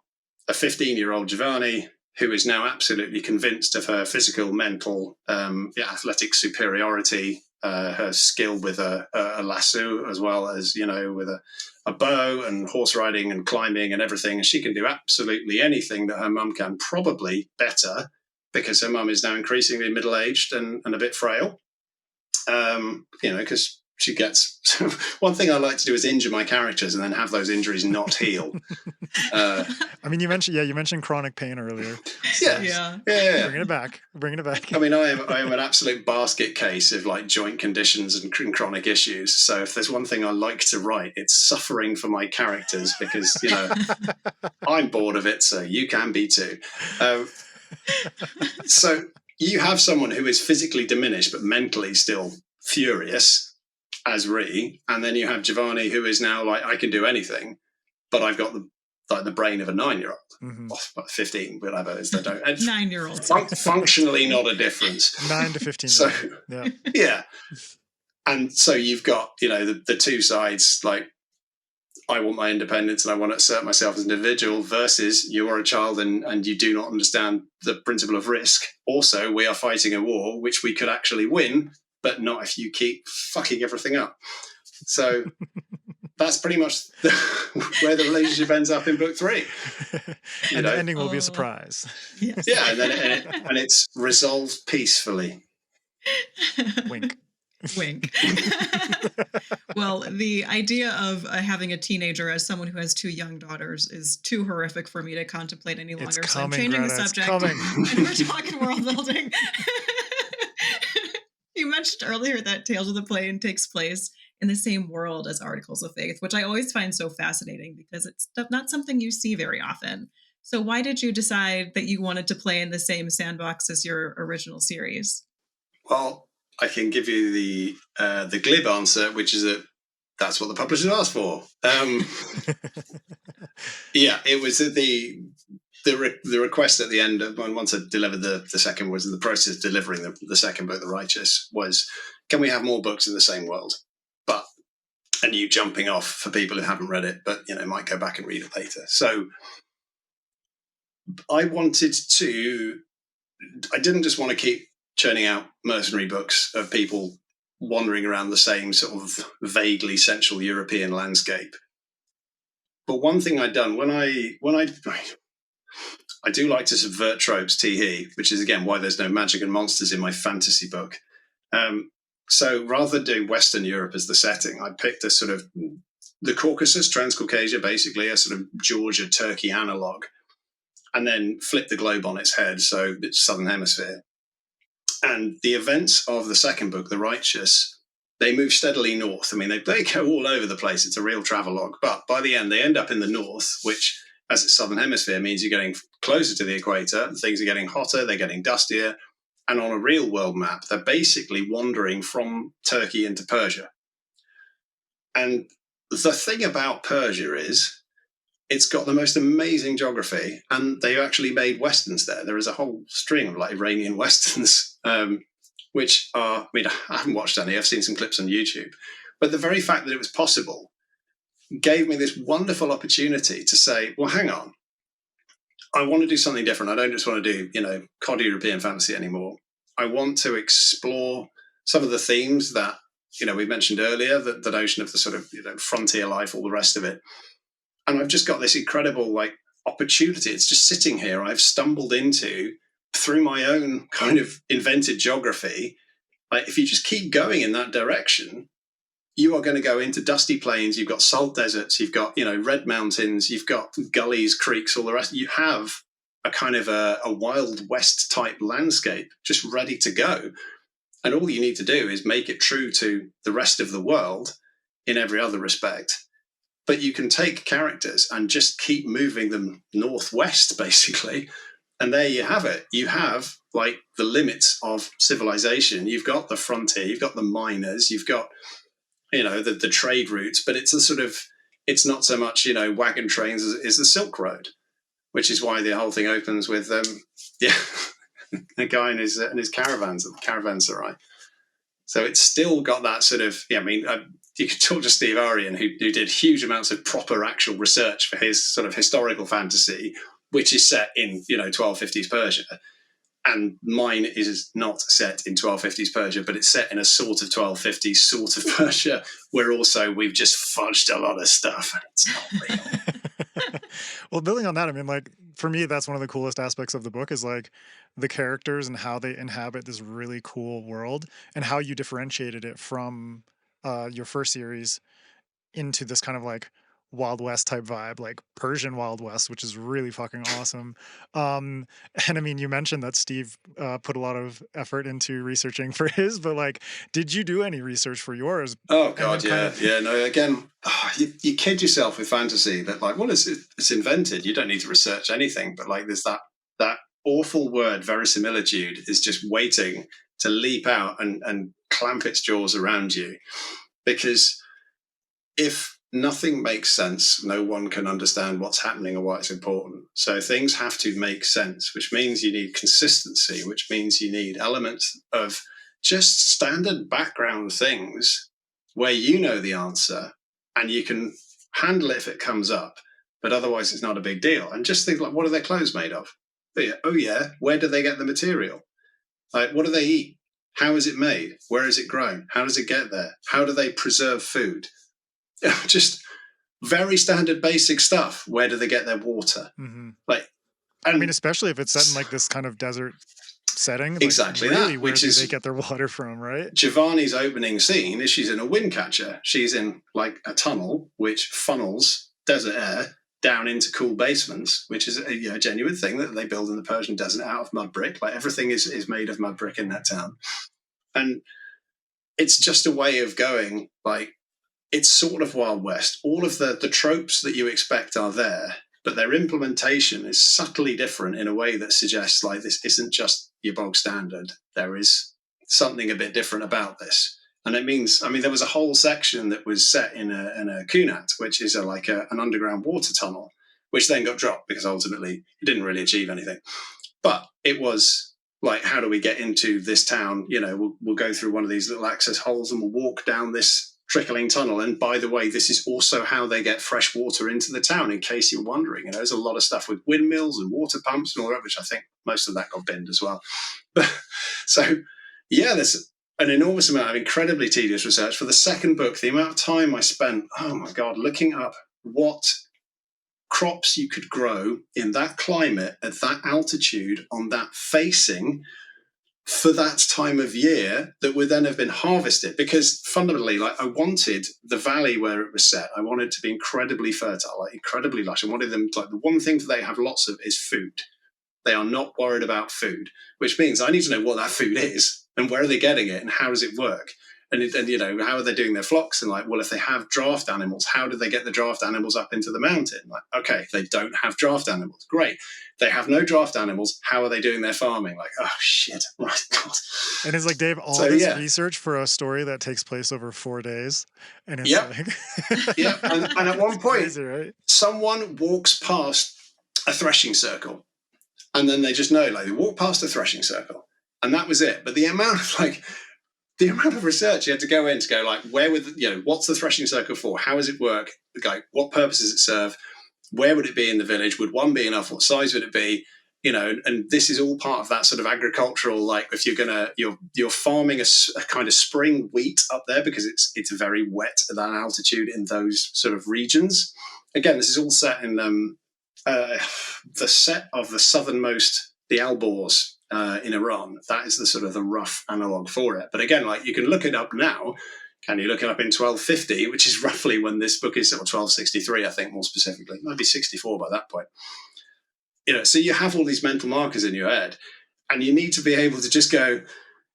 a 15-year-old Giovanni who is now absolutely convinced of her physical, mental, athletic superiority, her skill with a lasso, as well as, with a bow and horse riding and climbing and everything. And she can do absolutely anything that her mum can, probably better, because her mum is now increasingly middle-aged and a bit frail. Because she gets... One thing I like to do is injure my characters and then have those injuries not heal. You mentioned chronic pain earlier. So, yeah. Bringing it back. I am an absolute basket case of like joint conditions and chronic issues. So if there's one thing I like to write, it's suffering for my characters, because, I'm bored of it, so you can be too. So you have someone who is physically diminished but mentally still furious, as Ree, and then you have Giovanni, who is now like, I can do anything, but I've got the brain of a 9-year-old, or 15, whatever it is. They don't. 9-year-old. Functionally not a difference. 9 to 15. So yeah. And so you've got the two sides, like, I want my independence and I want to assert myself as an individual, versus you are a child and you do not understand the principle of risk. Also, we are fighting a war which we could actually win, but not if you keep fucking everything up. So that's pretty much where the relationship ends up in book 3. And the ending will be a surprise. Yes. Yeah, and it's resolved peacefully. Wink. Wink. Well, the idea of having a teenager as someone who has 2 young daughters is too horrific for me to contemplate any longer. It's so coming, I'm changing Greta, the subject. It's And we're talking world building. You mentioned earlier that Tales of the Plane takes place in the same world as Articles of Faith, which I always find so fascinating because it's not something you see very often. So why did you decide that you wanted to play in the same sandbox as your original series? Well, I can give you the glib answer, which is that that's what the publishers asked for. Yeah, it was the request at the end of, once I delivered the second, was in the process of delivering the second book, The Righteous, was, can we have more books in the same world? But a new jumping off for people who haven't read it, but might go back and read it later. So I didn't just want to keep churning out mercenary books of people wandering around the same sort of vaguely Central European landscape. But one thing I'd done when I do like to subvert tropes, tee-hee, which is, again, why there's no magic and monsters in my fantasy book. So rather than doing Western Europe as the setting, I picked a sort of the Caucasus, Transcaucasia, basically, a sort of Georgia, Turkey analog, and then flip the globe on its head, so it's Southern Hemisphere. And the events of the second book, The Righteous, they move steadily north. I mean, they go all over the place. It's a real travelogue. But by the end, they end up in the north, which, as it's Southern Hemisphere, means you're getting closer to the equator. Things are getting hotter. They're getting dustier. And on a real world map, they're basically wandering from Turkey into Persia. And the thing about Persia is it's got the most amazing geography, and they actually made westerns there. There is a whole string of like Iranian westerns, which are, I mean, I haven't watched any, I've seen some clips on YouTube, but the very fact that it was possible gave me this wonderful opportunity to say, well, hang on, I want to do something different. I don't just want to do, COD European fantasy anymore. I want to explore some of the themes that, we mentioned earlier, the notion of the sort of, frontier life, all the rest of it. And I've just got this incredible like opportunity. It's just sitting here. I've stumbled into through my own kind of invented geography. Like if you just keep going in that direction, you are going to go into dusty plains. You've got salt deserts. You've got, red mountains. You've got gullies, creeks, all the rest. You have a kind of a Wild West type landscape just ready to go. And all you need to do is make it true to the rest of the world in every other respect. But you can take characters and just keep moving them northwest, basically. And there you have it. You have like the limits of civilization. You've got the frontier, you've got the miners, you've got, the trade routes, but it's it's not so much, wagon trains as the Silk Road, which is why the whole thing opens with, a guy in his caravans at the caravanserai. So it's still got that sort of, you could talk to Steve Arian, who did huge amounts of proper actual research for his sort of historical fantasy, which is set in, 1250s Persia. And mine is not set in 1250s Persia, but it's set in a sort of 1250s sort of Persia, where also we've just fudged a lot of stuff and it's not real. Well, building on that, I mean, like, for me, that's one of the coolest aspects of the book is like the characters and how they inhabit this really cool world and how you differentiated it from your first series into this kind of like Wild West type vibe, like Persian Wild West, which is really fucking awesome. And I mean, you mentioned that Steve put a lot of effort into researching for his, but like, did you do any research for yours? Oh God, yeah. No, again, you kid yourself with fantasy that like, well, it's invented. You don't need to research anything, but like, there's that awful word verisimilitude is just waiting to leap out and clamp its jaws around you, because if nothing makes sense, no one can understand what's happening or why it's important. So things have to make sense, which means you need consistency, which means you need elements of just standard background things where you know the answer and you can handle it if it comes up, but otherwise it's not a big deal. And just think like, what are their clothes made of? Oh yeah, where do they get the material? Like, what do they eat? How is it made? Where is it grown? How does it get there? How do they preserve food? Just very standard basic stuff. Where do they get their water? Mm-hmm. Like, I mean, especially if it's set in like this kind of desert setting. Like, exactly really, that. where Which do is they get their water from, right? Giovanni's opening scene is she's in a wind catcher. She's in like a tunnel which funnels desert air down into cool basements, which is a genuine thing that they build in the Persian desert out of mud brick. Like everything is made of mud brick in that town. And it's just a way of going, like, it's sort of Wild West. All of the tropes that you expect are there, but their implementation is subtly different in a way that suggests, like, this isn't just your bog standard. There is something a bit different about this. And it means, I mean, there was a whole section that was set in a Kunat, which is an underground water tunnel, which then got dropped because ultimately it didn't really achieve anything. But it was like, how do we get into this town? We'll go through one of these little access holes and we'll walk down this trickling tunnel. And by the way, this is also how they get fresh water into the town, in case you're wondering. There's a lot of stuff with windmills and water pumps and all that, which I think most of that got binned as well. So, yeah, there's an enormous amount of incredibly tedious research. For the second book, the amount of time I spent, oh my God, looking up what crops you could grow in that climate, at that altitude, on that facing, for that time of year, that would then have been harvested. Because fundamentally, like, I wanted the valley where it was set, I wanted to be incredibly fertile, like incredibly lush. I wanted them to, like, the one thing that they have lots of is food. They are not worried about food, which means I need to know what that food is and where are they getting it and how does it work. And you know, how are they doing their flocks? And like, well, if they have draft animals, how do they get the draft animals up into the mountain? Like, okay, they don't have draft animals. Great. They have no draft animals. How are they doing their farming? Like, oh shit. Right. God. And it's like, Dave, all this research for a story that takes place over 4 days. And it's like yeah. And at one point, crazy, right? Someone walks past a threshing circle. And then they just know, like, they walk past a threshing circle. And that was it. But the amount of research you had to go in to go, like, where would, you know, what's the threshing circle for? How does it work? Like, what purpose does it serve? Where would it be in the village? Would one be enough? What size would it be? You know, and this is all part of that sort of agricultural, like, if you're farming a kind of spring wheat up there because it's very wet at that altitude in those sort of regions. Again, this is all set in the set of the southernmost, the Alborz in Iran. That is the sort of the rough analog for it. But again, like, you can look it up now. Can you look it up in 1250, which is roughly when this book is, or 1263, I think, more specifically. It might be 64 by that point. You know, so you have all these mental markers in your head, and you need to be able to just go,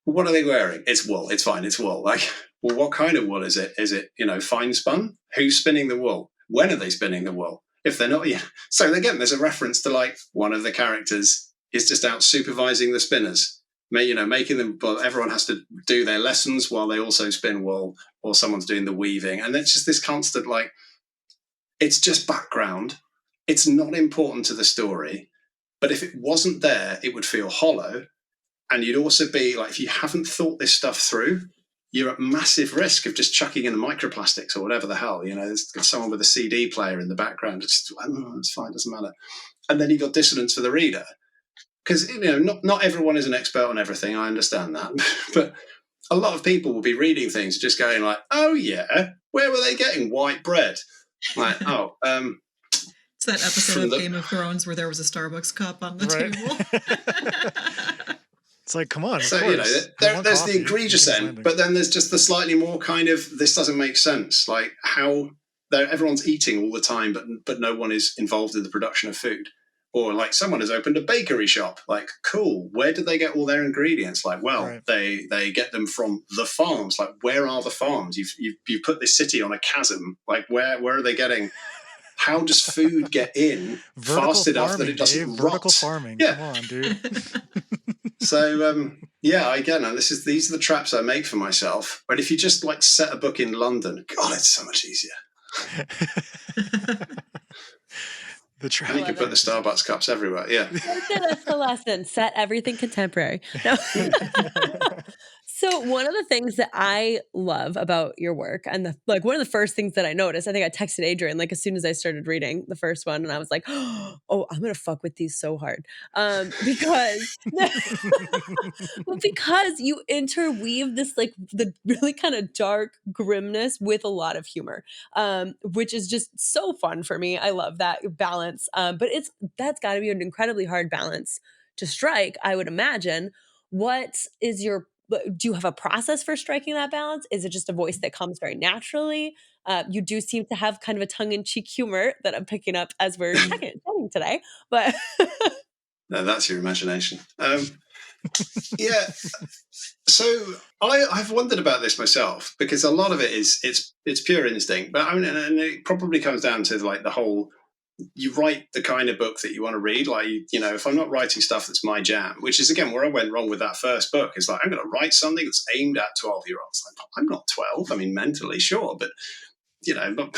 well, what are they wearing? It's wool. It's fine. It's wool. Like, well, what kind of wool is it? Is it, you know, fine spun? Who's spinning the wool? When are they spinning the wool? If they're not, yeah. So again, there's a reference to, like, one of the characters is just out supervising the spinners, you know, making them, well, everyone has to do their lessons while they also spin wool, or someone's doing the weaving. And it's just this constant, like, it's just background. It's not important to the story, but if it wasn't there, it would feel hollow. And you'd also be like, if you haven't thought this stuff through, you're at massive risk of just chucking in the microplastics or whatever the hell. You know, there's someone with a CD player in the background. It's fine, doesn't matter. And then you got dissonance for the reader. Because, you know, not everyone is an expert on everything. I understand that. But a lot of people will be reading things just going like, oh, yeah, where were they getting white bread? Like, oh, it's that episode of Game of Thrones where there was a Starbucks cup on the table. It's like, come on. So, you know, there's the egregious end, but then there's just the slightly more kind of, this doesn't make sense. Like, how everyone's eating all the time, but no one is involved in the production of food. Or like, someone has opened a bakery shop. Like, cool. Where did they get all their ingredients? Like, well, they get them from the farms. Like, where are the farms? You've put this city on a chasm. Like, where are they getting? How does food get in fast enough that it doesn't rot? Vertical farming. Yeah. Come on, dude. So, yeah, again, and these are the traps I make for myself. But if you just like set a book in London, God, it's so much easier. The trap. And you can put the Starbucks cups everywhere. Yeah. That's the lesson. Set everything contemporary. No. So one of the things that I love about your work, and one of the first things that I noticed, I think I texted Adrian like as soon as I started reading the first one, and I was like, "Oh, I'm gonna fuck with these so hard," because you interweave this like the really kind of dark grimness with a lot of humor, which is just so fun for me. I love that balance, but that's got to be an incredibly hard balance to strike, I would imagine. What is your do you have a process for striking that balance? Is it just a voice that comes very naturally? You do seem to have kind of a tongue-in-cheek humor that I'm picking up as we're chatting today. But no, that's your imagination. Yeah. So I've wondered about this myself, because a lot of it is it's pure instinct. But I mean, and it probably comes down to like the whole. You write the kind of book that you want to read. Like, you know, if I'm not writing stuff that's my jam, which is, again, where I went wrong with that first book, is like, I'm going to write something that's aimed at 12-year-olds. Like, I'm not 12. I mean, mentally, sure. But, you know,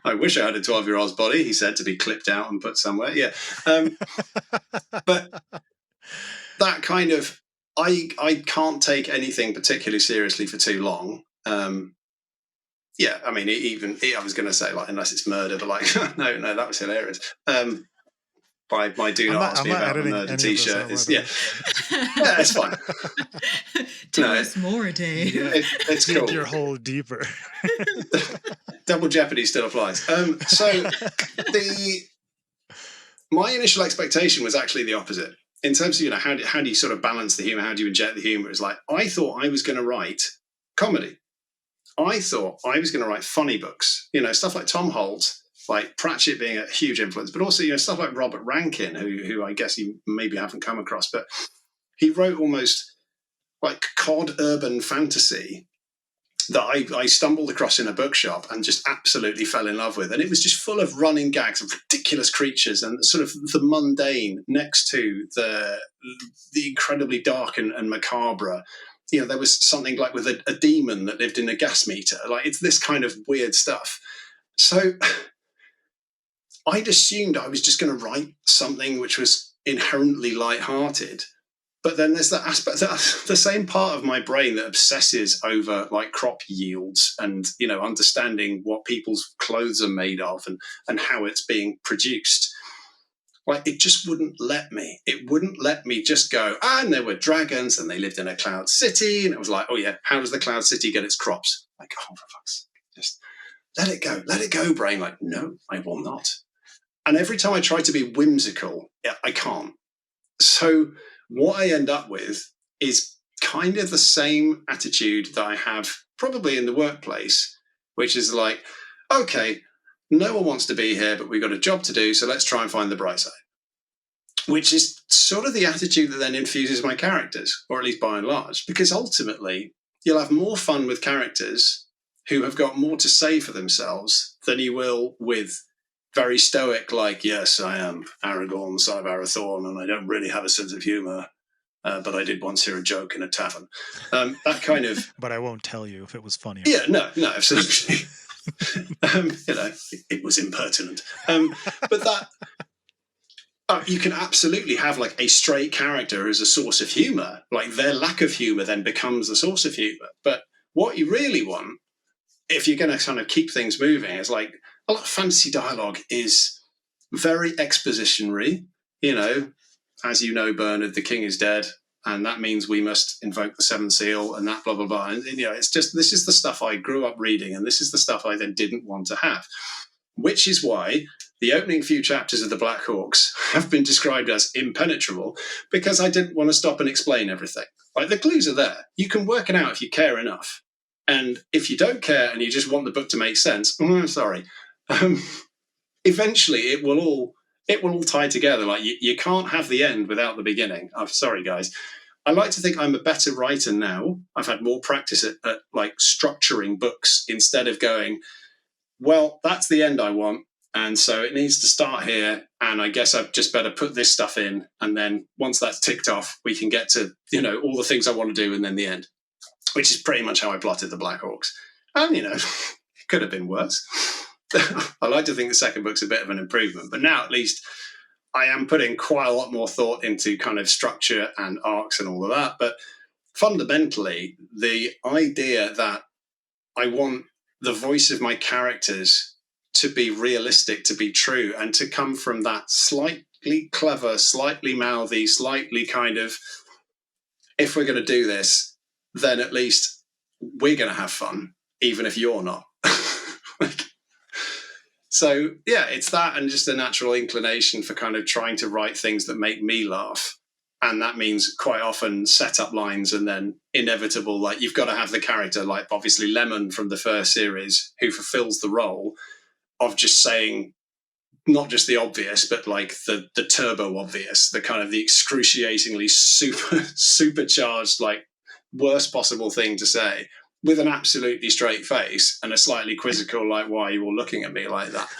I wish I had a 12-year-old's body, he said, to be clipped out and put somewhere. Yeah. But that kind of, I can't take anything particularly seriously for too long. Yeah, I mean, I was going to say, like, unless it's murder, but like, no, that was hilarious. My do not ask me about the murder t-shirt is, yeah, it's fine. Tell us more, Dave. It's cool. Your hole deeper. Double jeopardy still applies. So my initial expectation was actually the opposite. In terms of, you know, how do you sort of balance the humor? How do you inject the humor? It's like, I thought I was going to write comedy. I thought I was going to write funny books, you know, stuff like Tom Holt, like Pratchett being a huge influence, but also, you know, stuff like Robert Rankin, who I guess you maybe haven't come across, but he wrote almost like cod urban fantasy that I stumbled across in a bookshop and just absolutely fell in love with. And it was just full of running gags of ridiculous creatures and sort of the mundane next to the incredibly dark and macabre. You know, there was something like with a demon that lived in a gas meter. Like, it's this kind of weird stuff. So I'd assumed I was just going to write something which was inherently lighthearted. But then there's that aspect, the same part of my brain that obsesses over like crop yields and, you know, understanding what people's clothes are made of and how it's being produced. Like, it just wouldn't let me. It wouldn't let me just go, and there were dragons and they lived in a cloud city. And it was like, oh yeah, how does the cloud city get its crops? Like, oh, for fuck's sake, just let it go, brain. Like, no, I will not. And every time I try to be whimsical, I can't. So what I end up with is kind of the same attitude that I have probably in the workplace, which is like, okay, no one wants to be here, but we've got a job to do, so let's try and find the bright side. Which is sort of the attitude that then infuses my characters, or at least by and large, because ultimately you'll have more fun with characters who have got more to say for themselves than you will with very stoic, like, yes, I am Aragorn, son of Arathorn, and I don't really have a sense of humour, but I did once hear a joke in a tavern. That kind of... But I won't tell you if it was funny. Yeah, no, absolutely. You know, it was impertinent. But that... you can absolutely have like a straight character as a source of humour. Like, their lack of humour then becomes the source of humour. But what you really want, if you're going to kind of keep things moving, is like, a lot of fantasy dialogue is very expositionary. You know, as you know, Bernard, the king is dead, and that means we must invoke the seventh seal, and that blah blah blah. And you know, it's just, this is the stuff I grew up reading, and this is the stuff I then didn't want to have. Which is why the opening few chapters of the Black Hawks have been described as impenetrable, because I didn't want to stop and explain everything. Like, the clues are there. You can work it out if you care enough. And if you don't care and you just want the book to make sense, I'm sorry. Eventually it will all tie together. Like, you can't have the end without the beginning. I'm sorry, guys. I like to think I'm a better writer now. I've had more practice at like structuring books instead of going, well, that's the end I want, and so it needs to start here, and I guess I've just better put this stuff in, and then once that's ticked off, we can get to, you know, all the things I want to do, and then the end, which is pretty much how I plotted the Black Hawks. And, you know, it could have been worse. I like to think the second book's a bit of an improvement, but now at least I am putting quite a lot more thought into kind of structure and arcs and all of that. But fundamentally, the idea that I want the voice of my characters to be realistic, to be true, and to come from that slightly clever, slightly mouthy, slightly kind of, if we're going to do this, then at least we're going to have fun, even if you're not. So, yeah, it's that, and just a natural inclination for kind of trying to write things that make me laugh. And that means quite often set up lines and then inevitable, like, you've got to have the character, like obviously Lemon from the first series, who fulfills the role of just saying not just the obvious, but like the turbo obvious, the kind of the excruciatingly supercharged, like, worst possible thing to say, with an absolutely straight face and a slightly quizzical, like, why are you all looking at me like that?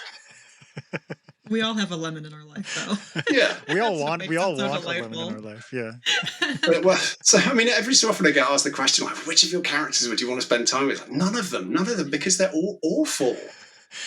We all have a lemon in our life, though. Yeah, we all want a lemon in our life. Yeah. Well, so I mean, every so often I get asked the question, like, which of your characters would you want to spend time with? Like, none of them, because they're all awful.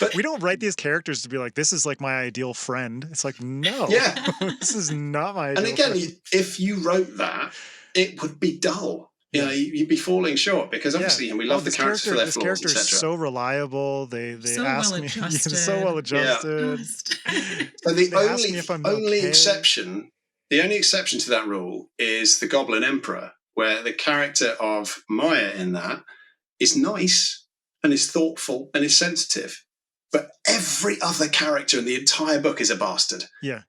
But we don't write these characters to be like, this is like my ideal friend. It's like, no, yeah, this is not my ideal And again, friend. If you wrote that, it would be dull. You know, you'd be falling short, because obviously, and we love the characters for their flaws, etc. This character is so reliable. They so ask well me, adjusted. so well adjusted. Yeah. So the only exception to that rule is the Goblin Emperor, where the character of Maya in that is nice and is thoughtful and is sensitive, but every other character in the entire book is a bastard. Yeah,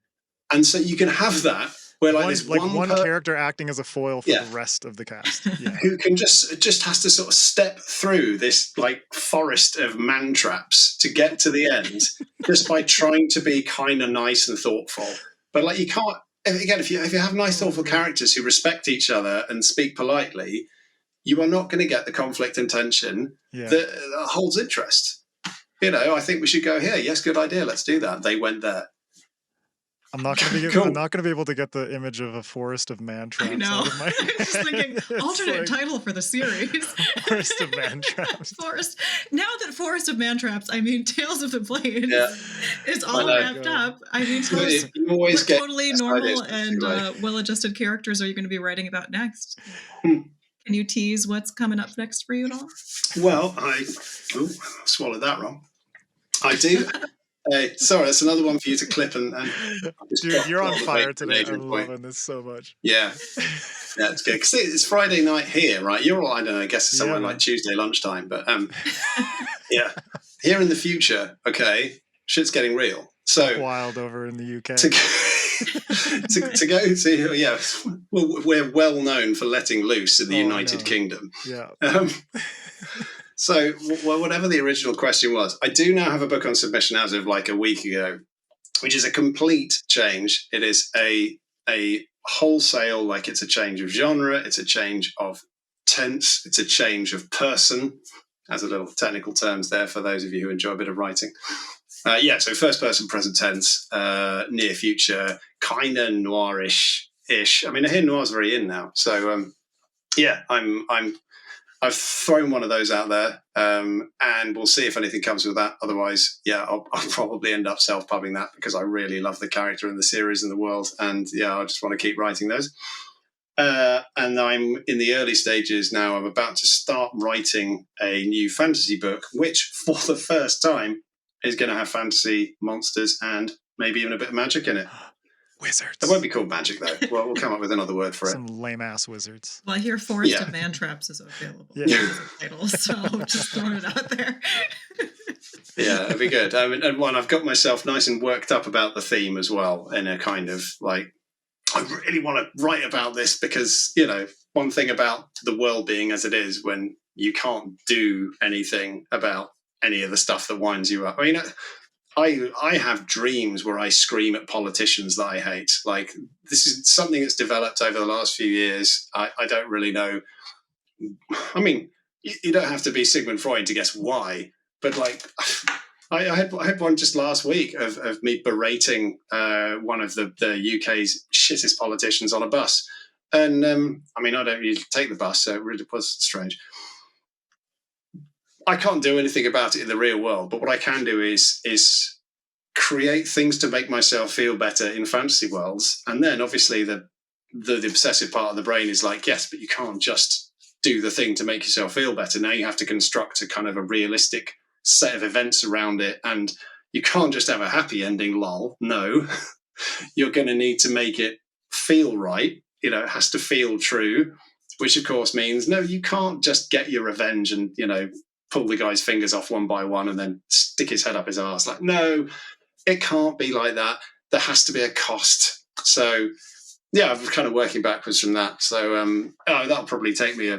and so you can have that. Where like one character acting as a foil for the rest of the cast, who can just has to sort of step through this like forest of man traps to get to the end, just by trying to be kind of nice and thoughtful. But like, you can't. Again, if you have nice, thoughtful characters who respect each other and speak politely, you are not going to get the conflict and tension that holds interest. I think we should go here. Yes, good idea. Let's do that. They went there. I'm not going to be able to get the image of a forest of man traps. I know. Out of my I'm just thinking alternate title for the series. Forest of man traps. Now that Forest of Man Traps, I mean Tales of the Plains is all wrapped up. I mean, what totally normal and well-adjusted characters are you going to be writing about next? Can you tease what's coming up next for you at all? Well, I swallowed that wrong. I do. Sorry, that's another one for you to clip and dude, you're on fire today. I'm loving this so much. Yeah, it's good because it's Friday night here, right? You're all, I don't know, I guess it's somewhere like Tuesday lunchtime, but yeah, here in the future, okay, shit's getting real. So wild over in the UK. To go to we're well known for letting loose in the United Kingdom. Yeah. So, whatever the original question was, I do now have a book on submission as of like a week ago, which is a complete change. It is a wholesale, like it's a change of genre, it's a change of tense, it's a change of person, as a little technical terms there for those of you who enjoy a bit of writing. So first person, present tense, near future, kind of noirish-ish. I mean, I hear noir's very in now. So, I've thrown one of those out there, and we'll see if anything comes with that. Otherwise, I'll probably end up self-pubbing that because I really love the character and the series and the world, and I just want to keep writing those. And I'm in the early stages now. I'm about to start writing a new fantasy book, which for the first time is going to have fantasy monsters and maybe even a bit of magic in it. Wizards. It won't be called magic, though. Well, we'll come up with another word for Some lame-ass wizards. Well, I hear Forest of Man Traps is available as a title, so just throwing it out there. Yeah, it'd be good. And I've got myself nice and worked up about the theme as well, in a kind of like, I really want to write about this because, one thing about the world being as it is when you can't do anything about any of the stuff that winds you up. I mean, I have dreams where I scream at politicians that I hate. Like, this is something that's developed over the last few years. I don't really know. I mean, you don't have to be Sigmund Freud to guess why, but like, I had one just last week of me berating one of the UK's shittest politicians on a bus. And I mean, I don't usually take the bus, so it really was strange. I can't do anything about it in the real world, but what I can do is create things to make myself feel better in fantasy worlds. And then obviously the obsessive part of the brain is like, yes, but you can't just do the thing to make yourself feel better. Now you have to construct a kind of a realistic set of events around it. And you can't just have a happy ending, lol. No, you're going to need to make it feel right. It has to feel true, which of course means, no, you can't just get your revenge and, pull the guy's fingers off one by one and then stick his head up his arse. Like, no, it can't be like that. There has to be a cost. So, I'm kind of working backwards from that. So, that'll probably take me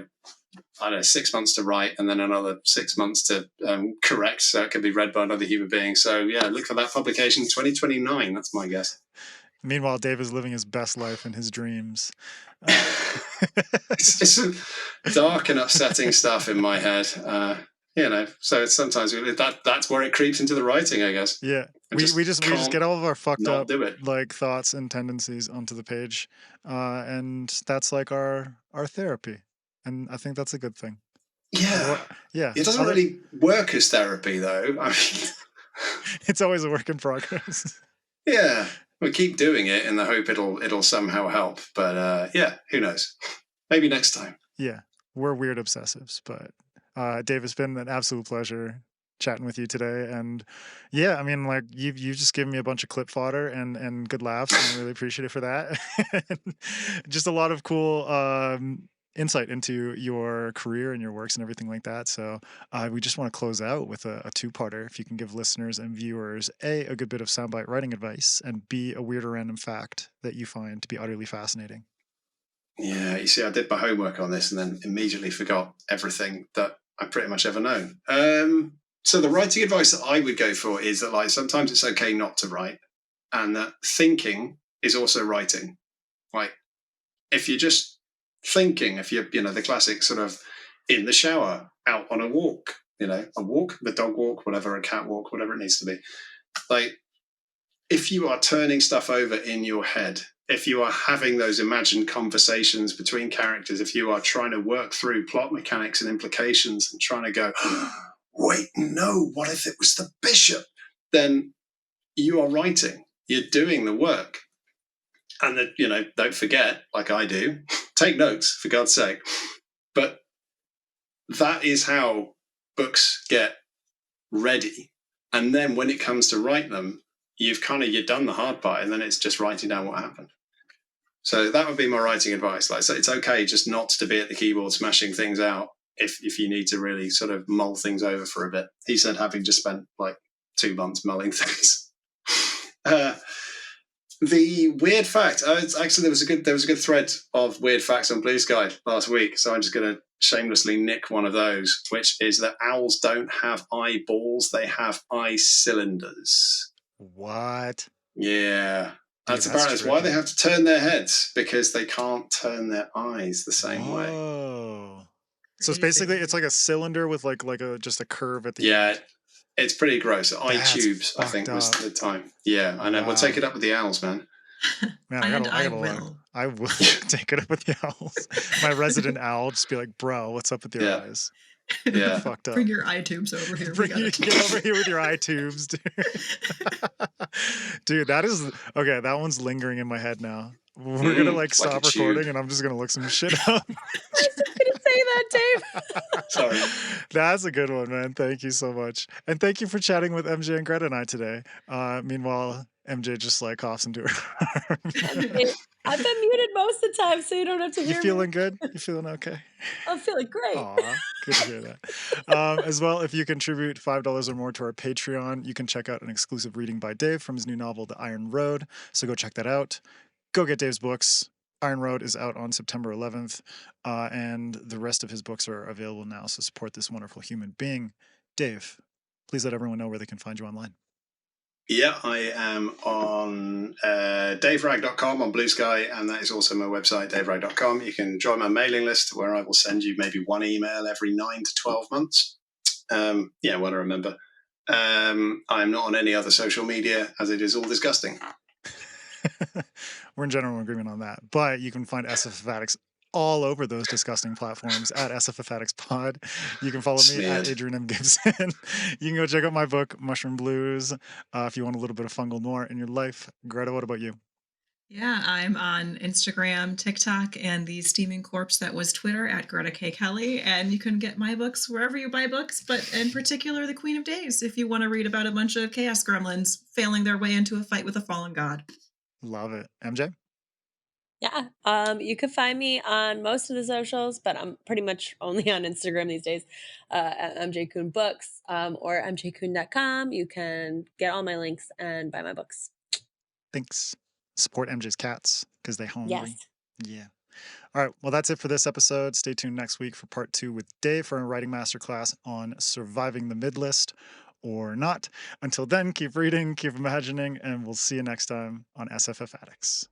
6 months to write and then another 6 months to correct. So it can be read by another human being. So, look for that publication 2029. That's my guess. Meanwhile, Dave is living his best life in his dreams. It's some dark and upsetting stuff in my head. So it's sometimes that's where it creeps into the writing, I guess. Yeah, we just get all of our fucked up like thoughts and tendencies onto the page, and that's like our therapy, and I think that's a good thing. Yeah. It doesn't really work as therapy, though. I mean, it's always a work in progress. Yeah, we keep doing it in the hope it'll somehow help, but who knows? Maybe next time. Yeah, we're weird obsessives, but. Dave, it's been an absolute pleasure chatting with you today. And I mean, like you've just given me a bunch of clip fodder and good laughs. And I really appreciate it for that. Just a lot of cool insight into your career and your works and everything like that. So we just want to close out with a two-parter. If you can give listeners and viewers a good bit of soundbite writing advice and B, a weird or random fact that you find to be utterly fascinating. Yeah, you see, I did my homework on this and then immediately forgot everything that I pretty much ever known. So the writing advice that I would go for is that, like, sometimes it's okay not to write, and that thinking is also writing. Like, if you're just thinking, if you're, the classic sort of in the shower, out on a walk, a walk, the dog walk, whatever, a cat walk, whatever it needs to be. Like, if you are turning stuff over in your head, if you are having those imagined conversations between characters, if you are trying to work through plot mechanics and implications and trying to go, wait, no, what if it was the bishop? Then you are writing, you're doing the work. And that, don't forget, like I do, take notes, for God's sake. But that is how books get ready. And then when it comes to write them, you've done the hard part, and then it's just writing down what happened. So that would be my writing advice. Like, so it's okay just not to be at the keyboard smashing things out if you need to really sort of mull things over for a bit. He said, having just spent like 2 months mulling things. The weird fact, actually there was a good thread of weird facts on Blue Sky last week, so I'm just going to shamelessly nick one of those, which is that owls don't have eyeballs, they have eye cylinders. What? Yeah. That's apparently why they have to turn their heads, because they can't turn their eyes the same way. So it's basically, it's like a cylinder with like just a curve at the end. Yeah, it's pretty gross. Eye tubes, I think, was the time. Yeah, I know. Wow. We'll take it up with the owls, man. Man, I will take it up with the owls. My resident owl just be like, bro, what's up with your eyes? Yeah. Fucked up. Bring your eye tubes over here. Get over here with your eye tubes, dude. Dude, that one's lingering in my head now. We're gonna stop recording and I'm just gonna look some shit up. I was just gonna say that, Dave. Sorry. That's a good one, man. Thank you so much. And thank you for chatting with MJ and Greta and I today. Meanwhile, MJ just coughs into her. I've been muted most of the time, so you don't have to hear me. You feeling good? You feeling okay? I'm feeling great. Aw, good to hear that. As well, if you contribute $5 or more to our Patreon, you can check out an exclusive reading by Dave from his new novel, The Iron Road. So go check that out. Go get Dave's books. Iron Road is out on September 11th, and the rest of his books are available now, so support this wonderful human being. Dave, please let everyone know where they can find you online. Yeah, I am on daveragg.com on Blue Sky, and that is also my website, daveragg.com. You can join my mailing list, where I will send you maybe one email every 9 to 12 months. Well, I remember. I'm not on any other social media, as it is all disgusting. We're in general agreement on that. But you can find SFF Addicts all over those disgusting platforms at SFF Addicts Pod. You can follow me at Adrian M. Gibson. You can go check out my book, Mushroom Blues, if you want a little bit of fungal noir in your life. Greta, what about you? Yeah, I'm on Instagram, TikTok, and the steaming corpse that was Twitter at Greta K. Kelly. And you can get my books wherever you buy books, but in particular, The Queen of Days, if you want to read about a bunch of chaos gremlins failing their way into a fight with a fallen god. Love it. MJ? Yeah, you can find me on most of the socials, but I'm pretty much only on Instagram these days, at MJ Kuhn Books, or mjkuhn.com. You can get all my links and buy my books. Thanks. Support MJ's cats, because they hungry. Yes. Yeah. All right. Well, that's it for this episode. Stay tuned next week for part 2 with Dave for a writing masterclass on surviving the midlist or not. Until then, keep reading, keep imagining, and we'll see you next time on SFF Addicts.